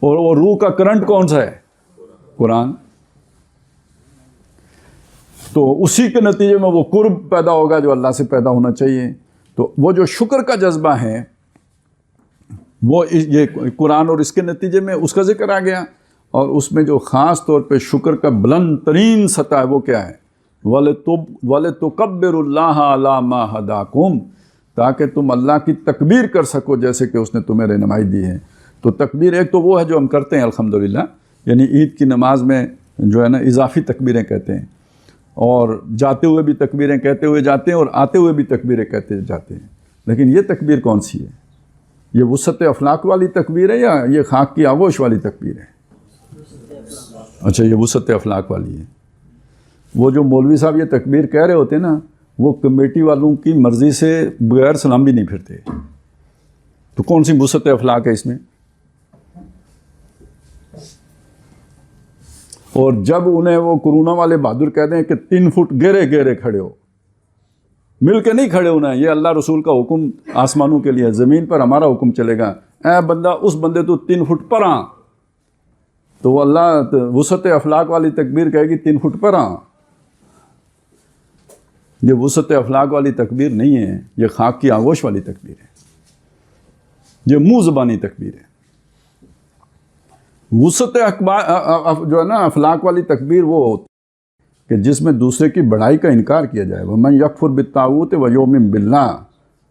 اور وہ روح کا کرنٹ کون سا ہے؟ قرآن۔ تو اسی کے نتیجے میں وہ قرب پیدا ہوگا جو اللہ سے پیدا ہونا چاہیے۔ تو وہ جو شکر کا جذبہ ہے وہ یہ قرآن، اور اس کے نتیجے میں اس کا ذکر آ گیا، اور اس میں جو خاص طور پہ شکر کا بلند ترین سطح ہے وہ کیا ہے؟ وَلِتُكَبِّرُوا اللَّهَ عَلَى مَا هَدَاكُمْ، تاکہ تم اللہ کی تکبیر کر سکو جیسے کہ اس نے تمہیں رہنمائی دی ہے۔ تو تکبیر ایک تو وہ ہے جو ہم کرتے ہیں الحمدللہ، یعنی عید کی نماز میں جو ہے نا اضافی تکبیریں کہتے ہیں، اور جاتے ہوئے بھی تکبیریں کہتے ہوئے جاتے ہیں، اور آتے ہوئے بھی تکبیریں کہتے جاتے ہیں۔ لیکن یہ تکبیر کون سی ہے؟ یہ وسعت افلاک والی تکبیر ہے یا یہ خاک کی آغوش والی تکبیر ہے؟ اچھا، یہ وسعت افلاک والی ہے۔ وہ جو مولوی صاحب یہ تکبیر کہہ رہے ہوتے ہیں نا، وہ کمیٹی والوں کی مرضی سے بغیر سلام بھی نہیں پھرتے۔ تو کون سی وسعت افلاک ہے اس میں؟ اور جب انہیں وہ کرونا والے بہادر کہتے ہیں کہ 3 فٹ گہرے گہرے کھڑے ہو، مل کے نہیں کھڑے ہونا ہے، یہ اللہ رسول کا حکم آسمانوں کے لیے، زمین پر ہمارا حکم چلے گا۔ اے بندہ، اس بندے تو 3 فٹ پر آ، تو وہ اللہ وسعت افلاک والی تکبیر کہے گی 3 فٹ پر آ۔ یہ وسعت افلاک والی تکبیر نہیں ہے، یہ خاک کی آغوش والی تکبیر ہے، یہ منہ زبانی تکبیر ہے۔ وسعت جو ہے نا اخلاق والی تکبیر وہ ہوتی کہ جس میں دوسرے کی بڑائی کا انکار کیا جائے. وَمَن يَكْفُرْ بِالطَّاغُوتِ وَيُؤْمِن بِاللَّهِ،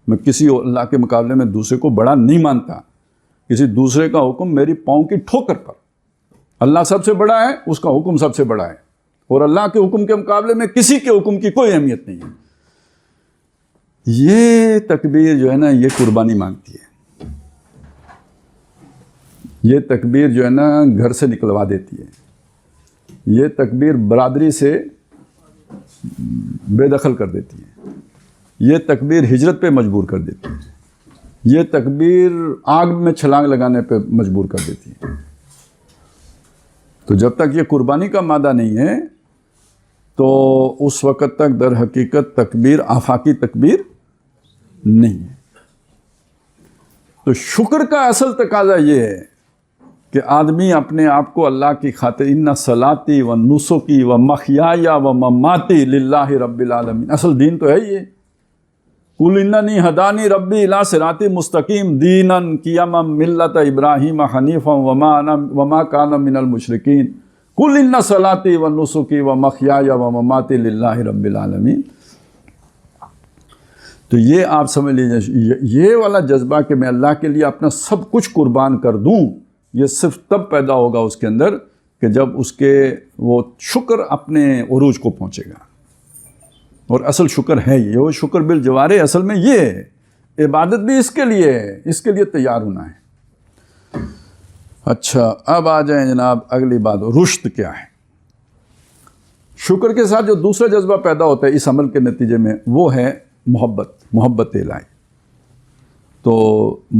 میں کسی اللہ کے مقابلے میں دوسرے کو بڑا نہیں مانتا. کسی دوسرے کا حکم میری پاؤں کی ٹھوکر پر. اللہ سب سے بڑا ہے، اس کا حکم سب سے بڑا ہے، اور اللہ کے حکم کے مقابلے میں کسی کے حکم کی کوئی اہمیت نہیں ہے. یہ تکبیر جو ہے نا یہ قربانی مانگتی ہے. یہ تکبیر جو ہے نا گھر سے نکلوا دیتی ہے. یہ تکبیر برادری سے بے دخل کر دیتی ہے. یہ تکبیر ہجرت پہ مجبور کر دیتی ہے. یہ تکبیر آگ میں چھلانگ لگانے پہ مجبور کر دیتی ہے. تو جب تک یہ قربانی کا مادہ نہیں ہے تو اس وقت تک در حقیقت تکبیر آفاقی تکبیر نہیں ہے. تو شکر کا اصل تقاضا یہ ہے کہ آدمی اپنے آپ کو اللہ کی خاطر ان صلاتی و نسکی و محیای و مماتی للہ رب العالمین. اصل دین تو ہے یہ. قل اننی ہدانی ربی الی صراط مستقیم دینا قیما ملت ابراہیم حنیفا وما کان من المشرکین قل ان صلاتی و نسکی و محیای و مماتی للہ رب العالمین. تو یہ آپ سمجھ لیجیے یہ والا جذبہ کہ میں اللہ کے لیے اپنا سب کچھ قربان کر دوں، یہ صرف تب پیدا ہوگا اس کے اندر کہ جب اس کے وہ شکر اپنے عروج کو پہنچے گا. اور اصل شکر ہے یہ، وہ شکر بالجوارے اصل میں یہ ہے. عبادت بھی اس کے لیے ہے، اس کے لیے تیار ہونا ہے. اچھا اب آ جائیں جناب اگلی بات، رشد کیا ہے. شکر کے ساتھ جو دوسرا جذبہ پیدا ہوتا ہے اس عمل کے نتیجے میں وہ ہے محبت الہی. تو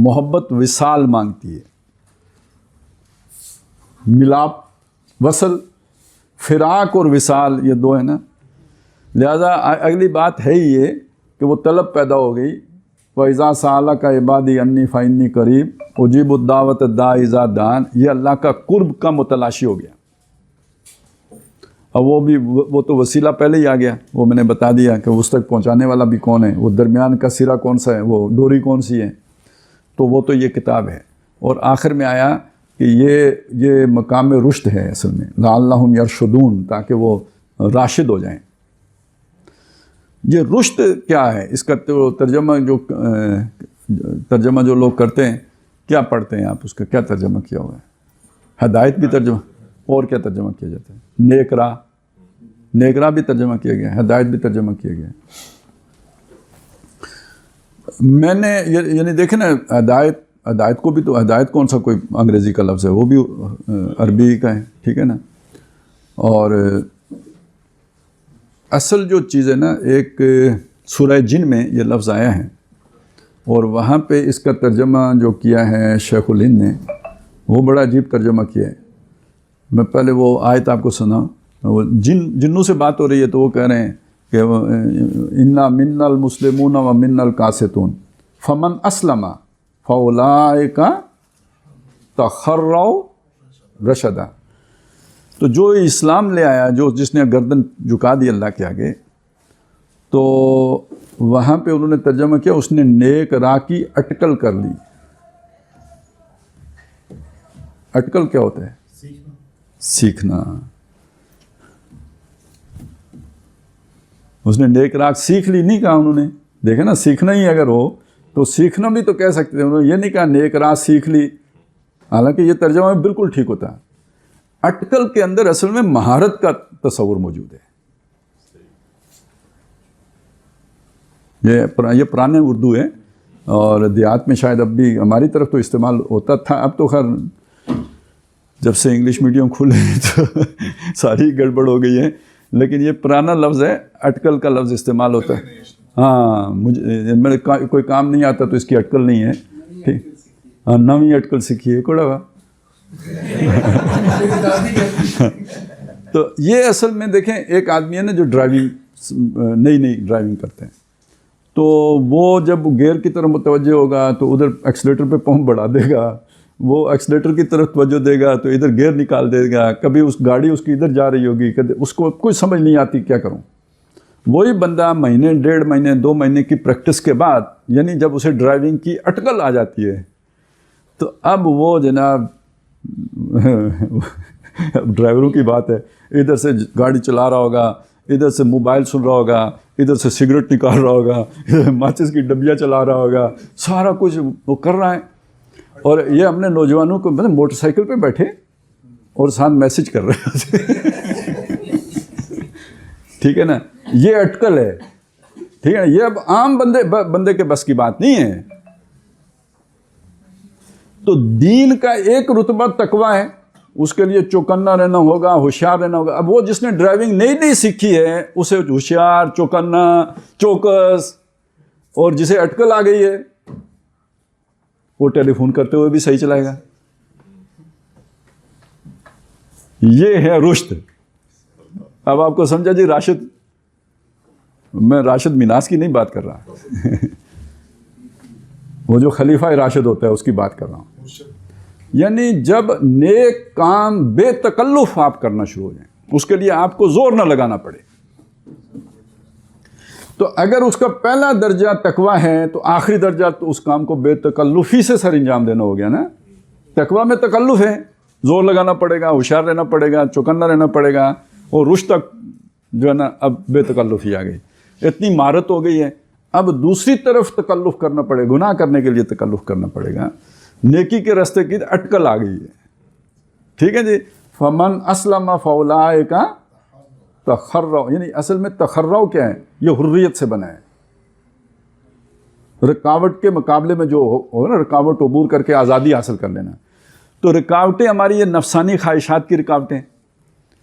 محبت وصال مانگتی ہے، ملاپ، وصل، فراق اور وصال یہ دو ہے نا. لہذا اگلی بات ہے ہی یہ کہ وہ طلب پیدا ہو گئی. وَإِذَا سَأَلَكَ عِبَادِي عَنِّي فَإِنِّي قَرِيبٌ أُجِيبُ الدَّعْوَةَ الدَّاعِ إِذَا دَعَانِ. یہ اللہ کا قرب کا متلاشی ہو گیا. اب وہ تو وسیلہ پہلے ہی آ گیا، وہ میں نے بتا دیا کہ اس تک پہنچانے والا بھی کون ہے، وہ درمیان کا سرا کون سا ہے، وہ ڈوری کون سی ہے. تو وہ تو یہ کتاب ہے. اور آخر میں آیا کہ یہ مقام رشد ہے اصل میں، لعلہم یرشدون، تاکہ وہ راشد ہو جائیں. یہ رشد کیا ہے، اس کا ترجمہ جو لوگ کرتے ہیں کیا پڑھتے ہیں آپ، اس کا کیا ترجمہ کیا ہوا ہے؟ ہدایت بھی ترجمہ، اور کیا ترجمہ کیا جاتا ہے؟ نیک راہ بھی ترجمہ کیا گیا ہے، ہدایت بھی ترجمہ کیا گیا ہے. میں نے یعنی دیکھیں نا ہدایت کو بھی، تو ہدایت کون سا کوئی انگریزی کا لفظ ہے، وہ بھی عربی کا ہے، ٹھیک ہے نا. اور اصل جو چیز ہے نا، ایک سورہ جن میں یہ لفظ آیا ہے اور وہاں پہ اس کا ترجمہ جو کیا ہے شیخ الہند نے، وہ بڑا عجیب ترجمہ کیا ہے. میں پہلے وہ آیت آپ کو سنا. وہ جنوں سے بات ہو رہی ہے تو وہ کہہ رہے ہیں کہ انا منا المسلمون و منا القاسطون فمن اسلم فاولئک تخروا رشدا. تو جو اسلام لے آیا، جس نے گردن جھکا دی اللہ کے آگے، تو وہاں پہ انہوں نے ترجمہ کیا اس نے نیک راہ کی اٹکل کر لی. اٹکل کیا ہوتا ہے؟ سیکھنا. اس نے نیک راہ سیکھ لی نہیں کہا انہوں نے. دیکھیں نا، سیکھنا ہی اگر ہو تو سیکھنا بھی تو کہہ سکتے ہیں. انہوں نے یہ نہیں کہا نیک راہ سیکھ لی، حالانکہ یہ ترجمہ بالکل ٹھیک ہوتا ہے. اٹکل کے اندر اصل میں مہارت کا تصور موجود ہے. یہ پرانے اردو ہے اور دیہات میں شاید اب بھی ہماری طرف تو استعمال ہوتا تھا. اب تو خیر جب سے انگلش میڈیم کھلے تو ساری گڑبڑ ہو گئی ہے، لیکن یہ پرانا لفظ ہے، اٹکل کا لفظ استعمال ہوتا ہے. ہاں میرے کوئی کام نہیں آتا تو اس کی اٹکل نہیں ہے. ٹھیک، ہاں نویں اٹکل سیکھی ہے کوڑا. تو یہ اصل میں دیکھیں ایک آدمی ہے نا جو نئی ڈرائیونگ کرتے ہیں، تو وہ جب گیئر کی طرف متوجہ ہوگا تو ادھر ایکسیلیٹر پہ پمپ بڑھا دے گا، وہ ایکسیلیٹر کی طرف توجہ دے گا تو ادھر گیئر نکال دے گا. کبھی اس گاڑی اس کی ادھر جا رہی ہوگی، اس کو کوئی سمجھ نہیں آتی کیا کروں. وہی بندہ مہینے، 1.5 مہینے، 2 مہینے کی پریکٹس کے بعد، یعنی جب اسے ڈرائیونگ کی اٹکل آ جاتی ہے، تو اب وہ جناب ڈرائیوروں کی بات ہے، ادھر سے گاڑی چلا رہا ہوگا، ادھر سے موبائل سن رہا ہوگا، ادھر سے سگریٹ نکال رہا ہوگا، ادھر ماچس کی ڈبیا چلا رہا ہوگا، سارا کچھ وہ کر رہا ہے. اور یہ ہم نے نوجوانوں کو مطلب موٹر سائیکل پہ بیٹھے اور ساتھ میسج کر رہے ہیں. ٹھیک ہے نا، یہ اٹکل ہے. ٹھیک ہے نا، یہ اب عام بندے کے بس کی بات نہیں ہے. تو دین کا ایک رتبہ تقویٰ ہے، اس کے لیے چوکنا رہنا ہوگا، ہوشیار رہنا ہوگا. اب وہ جس نے ڈرائیونگ نئی سیکھی ہے اسے ہوشیار، چوکنا، چوکس، اور جسے اٹکل آ گئی ہے وہ ٹیلی فون کرتے ہوئے بھی صحیح چلائے گا. یہ ہے رشد. اب آپ کو سمجھا جی راشد، میں راشد میناس کی نہیں بات کر رہا، وہ جو خلیفہ راشد ہوتا ہے اس کی بات کر رہا ہوں. یعنی جب نیک کام بے تکلف آپ کرنا شروع ہو جائیں، اس کے لیے آپ کو زور نہ لگانا پڑے. تو اگر اس کا پہلا درجہ تقویٰ ہے تو آخری درجہ تو اس کام کو بے تکلفی سے سر انجام دینا ہو گیا نا. تقویٰ میں تکلف ہے، زور لگانا پڑے گا، ہوشیار رہنا پڑے گا، چوکنا رہنا پڑے گا. اور رشد تک جو ہے نا اب بے تکلفی آ گئی، اتنی مہارت ہو گئی ہے. اب دوسری طرف تکلف کرنا پڑے، گناہ کرنے کے لیے تکلف کرنا پڑے گا. نیکی کے راستے کی اٹکل آ گئی ہے. ٹھیک ہے جی. فمن اسلم فاولئک تخروا، یعنی اصل میں تخروا کیا ہے؟ یہ حریت سے بنا ہے. رکاوٹ کے مقابلے میں جو ہو نا، رکاوٹ عبور کر کے آزادی حاصل کر لینا. تو رکاوٹیں ہماری یہ نفسانی خواہشات کی رکاوٹیں،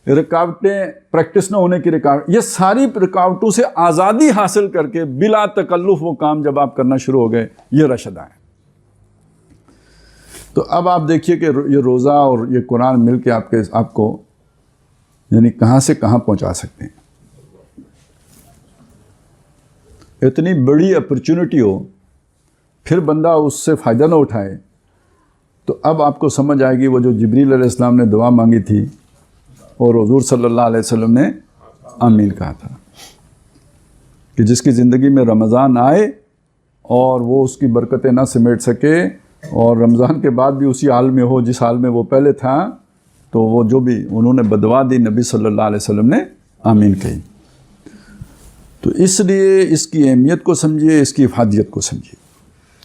رکاوٹیں پریکٹس نہ ہونے کی رکاوٹ، یہ ساری رکاوٹوں سے آزادی حاصل کر کے بلا تکلف وہ کام جب آپ کرنا شروع ہو گئے، یہ رشد ہے. تو اب آپ دیکھیے کہ یہ روزہ اور یہ قرآن مل کے آپ کو یعنی کہاں سے کہاں پہنچا سکتے ہیں. اتنی بڑی اپرچونٹی ہو پھر بندہ اس سے فائدہ نہ اٹھائے. تو اب آپ کو سمجھ آئے گی وہ جو جبریل علیہ السلام نے دعا مانگی تھی اور حضور صلی اللہ علیہ وسلم نے آمین کہا تھا کہ جس کی زندگی میں رمضان آئے اور وہ اس کی برکتیں نہ سمیٹ سکے اور رمضان کے بعد بھی اسی حال میں ہو جس حال میں وہ پہلے تھا، تو وہ جو بھی انہوں نے بدعا دی نبی صلی اللہ علیہ وسلم نے آمین کہی. تو اس لیے اس کی اہمیت کو سمجھیے، اس کی افادیت کو سمجھیے.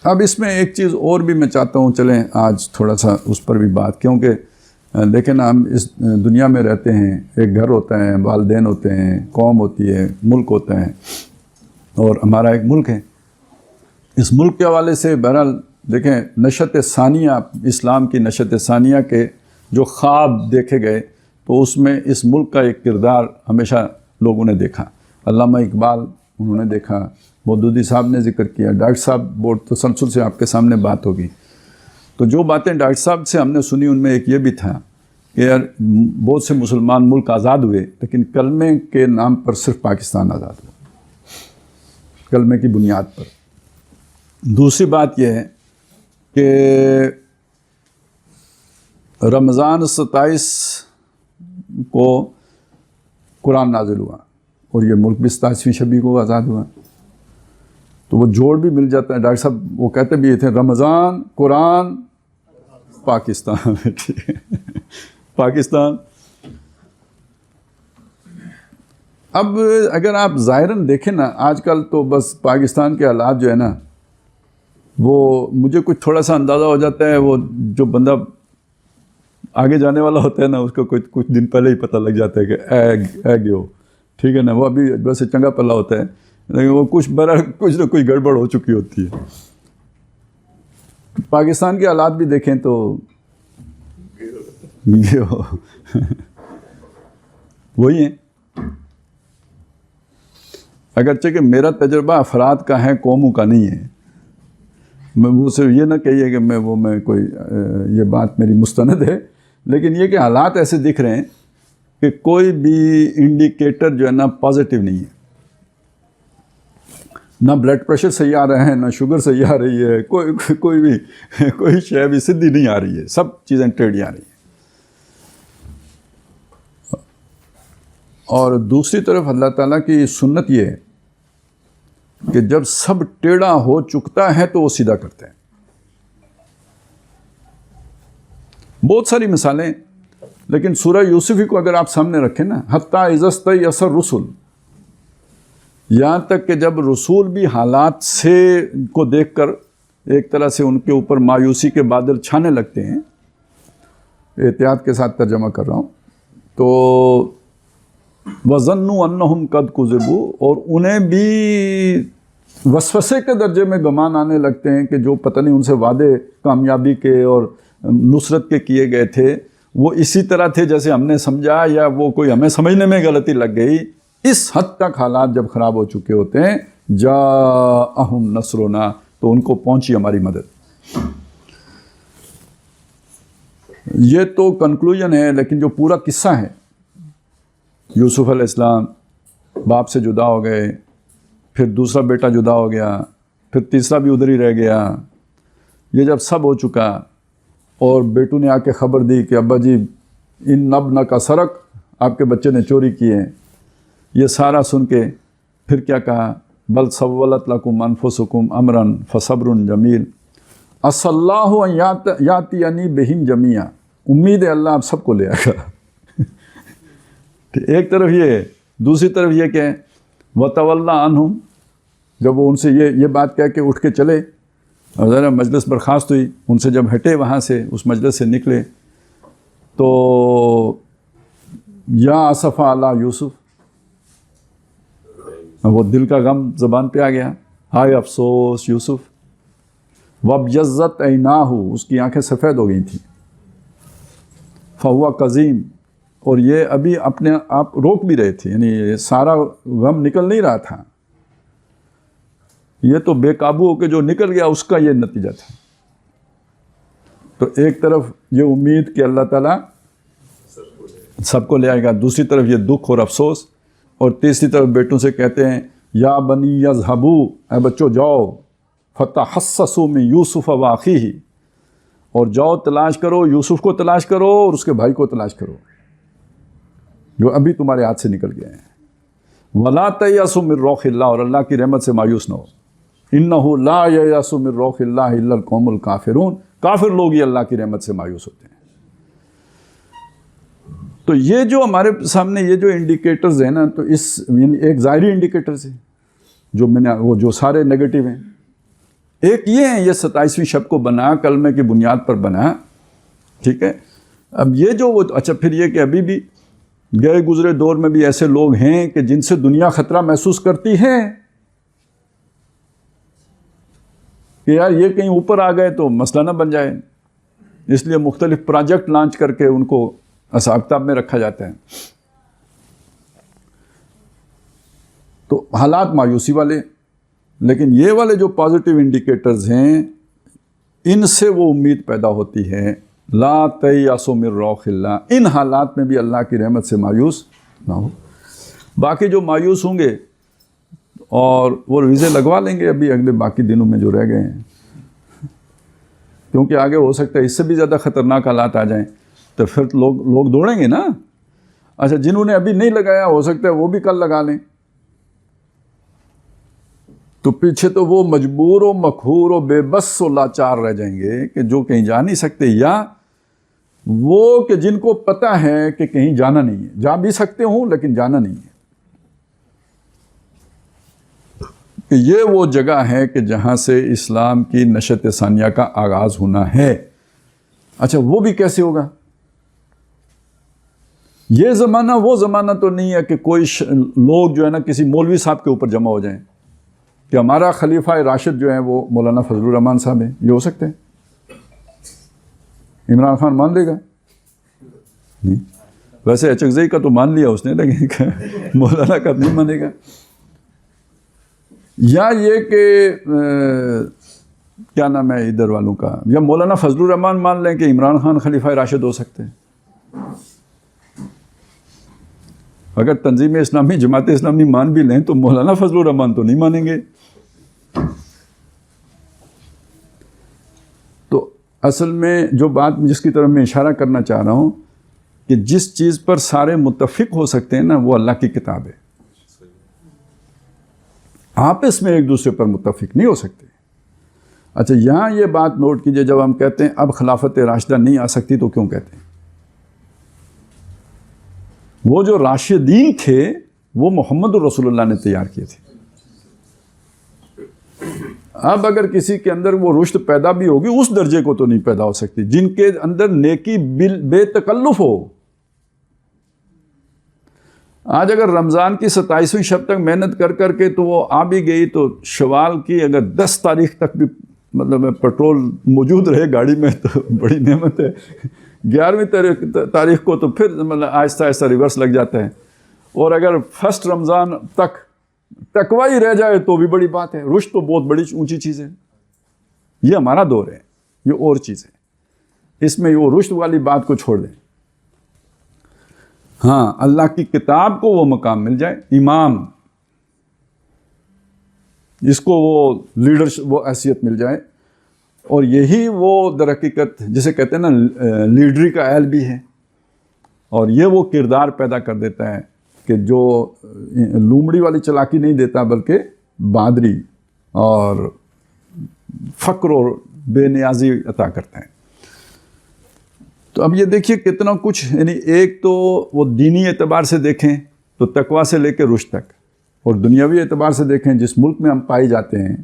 اب اس میں ایک چیز اور بھی میں چاہتا ہوں، چلیں آج تھوڑا سا اس پر بھی بات، کیونکہ دیکھیں نا ہم اس دنیا میں رہتے ہیں، ایک گھر ہوتا ہے، والدین ہوتے ہیں، قوم ہوتی ہے، ملک ہوتا ہے، اور ہمارا ایک ملک ہے. اس ملک کے حوالے سے بہرحال دیکھیں نشت ثانیہ، اسلام کی نشت ثانیہ کے جو خواب دیکھے گئے تو اس میں اس ملک کا ایک کردار ہمیشہ لوگوں نے دیکھا. علامہ اقبال انہوں نے دیکھا، مودودی صاحب نے ذکر کیا، ڈاکٹر صاحب بہت تسلسل سے آپ کے سامنے بات ہوگی. تو جو باتیں ڈاکٹر صاحب سے ہم نے سنی ان میں ایک یہ بھی تھا کہ یار بہت سے مسلمان ملک آزاد ہوئے لیکن کلمے کے نام پر صرف پاکستان آزاد ہوا، کلمے کی بنیاد پر. دوسری بات یہ ہے کہ رمضان 27 کو قرآن نازل ہوا اور یہ ملک بھی 27ویں شبی کو آزاد ہوا. تو وہ جوڑ بھی مل جاتا ہے. ڈاکٹر صاحب وہ کہتے بھی یہ تھے رمضان، قرآن، پاکستان. پاکستان. اب اگر آپ ظاہراً دیکھیں نا، آج کل تو بس پاکستان کے حالات جو ہے نا، وہ مجھے کچھ تھوڑا سا اندازہ ہو جاتا ہے. وہ جو بندہ آگے جانے والا ہوتا ہے نا، اس کو کچھ دن پہلے ہی پتہ لگ جاتا ہے کہ ایگ ہو. ٹھیک ہے نا، وہ ابھی ویسے چنگا پلا ہوتا ہے لیکن وہ کچھ نہ کچھ گڑبڑ ہو چکی ہوتی ہے. پاکستان کے حالات بھی دیکھیں تو وہی ہیں. اگرچہ کہ میرا تجربہ افراد کا ہے، قوموں کا نہیں ہے. میں وہ صرف یہ نہ کہیے کہ میں کوئی یہ بات میری مستند ہے، لیکن یہ کہ حالات ایسے دکھ رہے ہیں کہ کوئی بھی انڈیکیٹر جو ہے نا پازیٹیو نہیں ہے. نہ بلڈ پریشر صحیح آ رہا ہے، نہ شوگر صحیح آ رہی ہے، کوئی شے بھی سدھی نہیں آ رہی ہے. سب چیزیں ٹیڑھی آ رہی ہیں. اور دوسری طرف اللہ تعالیٰ کی سنت یہ ہے کہ جب سب ٹیڑھا ہو چکتا ہے تو وہ سیدھا کرتے ہیں. بہت ساری مثالیں. لیکن سورہ یوسف ہی کو اگر آپ سامنے رکھیں نا، حتیٰ اذا استیأس الرسل، یہاں تک کہ جب رسول بھی حالات سے کو دیکھ کر ایک طرح سے ان کے اوپر مایوسی کے بادل چھانے لگتے ہیں، احتیاط کے ساتھ ترجمہ کر رہا ہوں، تو وَظَنُّوا أَنَّهُمْ قَدْ كُذِبُوا، اور انہیں بھی وسوسے کے درجے میں گمان آنے لگتے ہیں کہ جو پتہ نہیں ان سے وعدے کامیابی کے اور نصرت کے کیے گئے تھے وہ اسی طرح تھے جیسے ہم نے سمجھا، یا وہ کوئی ہمیں سمجھنے میں غلطی لگ گئی. اس حد تک حالات جب خراب ہو چکے ہوتے ہیں، جاءہم نصرنا، تو ان کو پہنچی ہماری مدد. یہ تو کنکلوژن ہے، لیکن جو پورا قصہ ہے، یوسف علیہ السلام باپ سے جدا ہو گئے، پھر دوسرا بیٹا جدا ہو گیا، پھر تیسرا بھی ادھر ہی رہ گیا. یہ جب سب ہو چکا اور بیٹوں نے آ کے خبر دی کہ ابا جی ان ابنک سرق، آپ کے بچے نے چوری کی ہے، یہ سارا سن کے پھر کیا کہا، بل سولت لکم انفسکم امرا فصبر جمیل عسى اللہ ان یاتینی بہم جمیعا، امید ہے اللہ آپ سب کو لے آئے گا. ایک طرف یہ ہے، دوسری طرف یہ کہ وَتَوَلَّى عَنْهُمْ، جب وہ ان سے یہ بات کہہ کے اٹھ کے چلے اور ذرا مجلس برخاست ہوئی، ان سے جب ہٹے وہاں سے اس مجلس سے نکلے، تو یا اسف علی یوسف، وہ دل کا غم زبان پہ آ گیا، ہائے افسوس یوسف. وَابْيَضَّتْ عَيْنَاهُ، اس کی آنکھیں سفید ہو گئی تھیں. فَهُوَ قَزِيمٌ، اور یہ ابھی اپنے آپ روک بھی رہے تھے، یعنی سارا غم نکل نہیں رہا تھا، یہ تو بے قابو ہو کے جو نکل گیا اس کا یہ نتیجہ تھا. تو ایک طرف یہ امید کہ اللہ تعالیٰ سب کو لے آئے گا، دوسری طرف یہ دکھ اور افسوس، اور تیسری طرف بیٹوں سے کہتے ہیں یا بنی یذہبوا، اے بچوں جاؤ، فتحسسوا من یوسف و اخیہ، اور جاؤ تلاش کرو، یوسف کو تلاش کرو اور اس کے بھائی کو تلاش کرو جو ابھی تمہارے ہاتھ سے نکل گئے ہیں. وَلَا تَيْأَسُوا مِن رَوْحِ اللَّهِ، اور اللہ کی رحمت سے مایوس نہ ہو. إِنَّهُ لَا يَيْأَسُ مِن رَوْحِ اللَّهِ إِلَّا الْقَوْمُ الْكَافِرُونَ، کافر لوگ ہی اللہ کی رحمت سے مایوس ہوتے ہیں. تو یہ جو ہمارے سامنے یہ جو انڈیکیٹرز ہیں نا، تو اس یعنی ایک ظاہری انڈیکیٹرز ہیں جو میں نے وہ جو سارے نیگیٹو ہیں. ایک یہ ہیں، یہ 27ویں شب کو بنا، کلمے کی بنیاد پر بنا، ٹھیک ہے. اب یہ جو وہ اچھا پھر یہ کہ ابھی بھی گئے گزرے دور میں بھی ایسے لوگ ہیں کہ جن سے دنیا خطرہ محسوس کرتی ہے کہ یار یہ کہیں اوپر آ گئے تو مسئلہ نہ بن جائے، اس لیے مختلف پروجیکٹ لانچ کر کے ان کو حساب کتاب میں رکھا جاتا ہے. تو حالات مایوسی والے، لیکن یہ والے جو پازیٹیو انڈیکیٹرز ہیں ان سے وہ امید پیدا ہوتی ہے، لا تیأسوا من روح اللہ، ان حالات میں بھی اللہ کی رحمت سے مایوس نہ ہو. باقی جو مایوس ہوں گے اور وہ ویزے لگوا لیں گے ابھی اگلے باقی دنوں میں جو رہ گئے ہیں، کیونکہ آگے ہو سکتا ہے اس سے بھی زیادہ خطرناک حالات آ جائیں، تو پھر لوگ دوڑیں گے نا. اچھا جنہوں نے ابھی نہیں لگایا ہو سکتا ہے وہ بھی کل لگا لیں، تو پیچھے تو وہ مجبور و مقہور و بے بس و لاچار رہ جائیں گے کہ جو کہیں جا نہیں سکتے، یا وہ کہ جن کو پتہ ہے کہ کہیں جانا نہیں ہے، جا بھی سکتے ہوں لیکن جانا نہیں ہے، کہ یہ وہ جگہ ہے کہ جہاں سے اسلام کی نشت ثانیہ کا آغاز ہونا ہے. اچھا وہ بھی کیسے ہوگا؟ یہ زمانہ وہ زمانہ تو نہیں ہے کہ کوئی لوگ جو ہے نا کسی مولوی صاحب کے اوپر جمع ہو جائیں کہ ہمارا خلیفہ راشد جو ہے وہ مولانا فضل الرحمان صاحب ہیں. یہ ہو سکتے ہیں؟ عمران خان مان لے گا؟ نہیں. ویسے اچکزئی کا تو مان لیا اس نے، لیکن مولانا کا نہیں مانے گا. یا یہ کہ کیا نام ہے ادھر والوں کا، یا مولانا فضل الرحمان مان لیں کہ عمران خان خلیفہ راشد ہو سکتے ہیں. اگر تنظیم اسلامی جماعت اسلامی مان بھی لیں تو مولانا فضل الرحمان تو نہیں مانیں گے. تو اصل میں جو بات جس کی طرف میں اشارہ کرنا چاہ رہا ہوں کہ جس چیز پر سارے متفق ہو سکتے ہیں نا وہ اللہ کی کتاب ہے. آپس میں ایک دوسرے پر متفق نہیں ہو سکتے. اچھا یہاں یہ بات نوٹ کیجئے، جب ہم کہتے ہیں اب خلافت راشدہ نہیں آ سکتی تو کیوں کہتے ہیں؟ وہ جو راشدین تھے وہ محمد رسول اللہ نے تیار کیے تھے. اب اگر کسی کے اندر وہ رشد پیدا بھی ہوگی اس درجے کو تو نہیں پیدا ہو سکتی جن کے اندر نیکی بے تکلف ہو. آج اگر رمضان کی 27ویں شب تک محنت کر کر کے تو وہ آ بھی گئی تو شوال کی اگر 10 تاریخ تک بھی مطلب پیٹرول موجود رہے گاڑی میں تو بڑی نعمت ہے. 11ویں تاریخ کو تو پھر مطلب آہستہ آہستہ ریورس لگ جاتا ہے. اور اگر فرسٹ رمضان تک تقوی ہی رہ جائے تو بھی بڑی بات ہے. رشد تو بہت بڑی اونچی چیز ہے. یہ ہمارا دور ہے، یہ اور چیز ہے. اس میں وہ رشد والی بات کو چھوڑ دیں. ہاں اللہ کی کتاب کو وہ مقام مل جائے، امام اس کو وہ لیڈرشپ وہ حیثیت مل جائے، اور یہی وہ در حقیقت جسے کہتے ہیں نا لیڈری کا اہل بھی ہے. اور یہ وہ کردار پیدا کر دیتا ہے کہ جو لومڑی والی چلاکی نہیں دیتا بلکہ بہادری اور فقر اور بے نیازی عطا کرتا ہے. تو اب یہ دیکھیے کتنا کچھ، یعنی ایک تو وہ دینی اعتبار سے دیکھیں تو تقویٰ سے لے کے رشد تک، اور دنیاوی اعتبار سے دیکھیں جس ملک میں ہم پائے جاتے ہیں،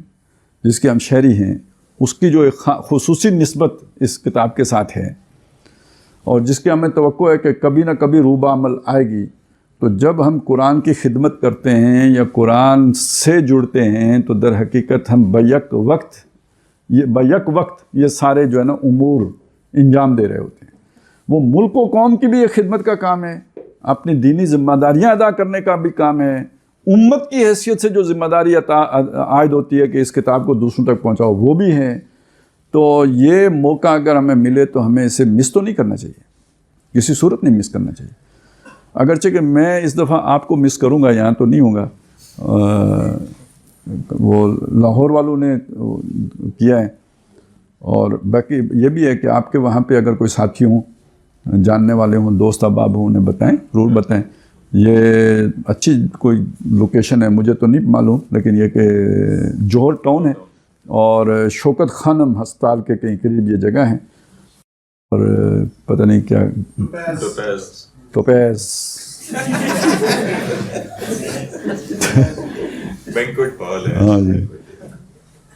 جس کے ہم شہری ہیں، اس کی جو ایک خصوصی نسبت اس کتاب کے ساتھ ہے، اور جس کے ہمیں توقع ہے کہ کبھی نہ کبھی روبہ عمل آئے گی. تو جب ہم قرآن کی خدمت کرتے ہیں یا قرآن سے جڑتے ہیں تو در حقیقت ہم بیک وقت یہ سارے جو ہے نا امور انجام دے رہے ہوتے ہیں. وہ ملک و قوم کی بھی ایک خدمت کا کام ہے، اپنی دینی ذمہ داریاں ادا کرنے کا بھی کام ہے، امت کی حیثیت سے جو ذمہ داری عائد ہوتی ہے کہ اس کتاب کو دوسروں تک پہنچاؤ وہ بھی ہے. تو یہ موقع اگر ہمیں ملے تو ہمیں اسے مس تو نہیں کرنا چاہیے، کسی صورت نہیں مس کرنا چاہیے. اگرچہ کہ میں اس دفعہ آپ کو مس کروں گا، یہاں تو نہیں ہوگا، وہ لاہور والوں نے کیا ہے. اور باقی یہ بھی ہے کہ آپ کے وہاں پہ اگر کوئی ساتھی ہوں، جاننے والے ہوں، دوست احباب ہوں، انہیں بتائیں، ضرور بتائیں. یہ اچھی کوئی لوکیشن ہے، مجھے تو نہیں معلوم، لیکن یہ کہ جوہر ٹاؤن ہے اور شوکت خانم ہسپتال کے کہیں قریب یہ جگہ ہے. اور پتہ نہیں کیا توپیز ہاں جی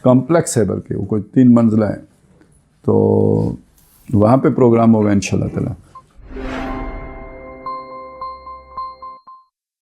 کمپلیکس ہے، بلکہ وہ کوئی 3 منزلہ ہے. تو وہاں پہ پروگرام ہوگا انشاءاللہ تعالی.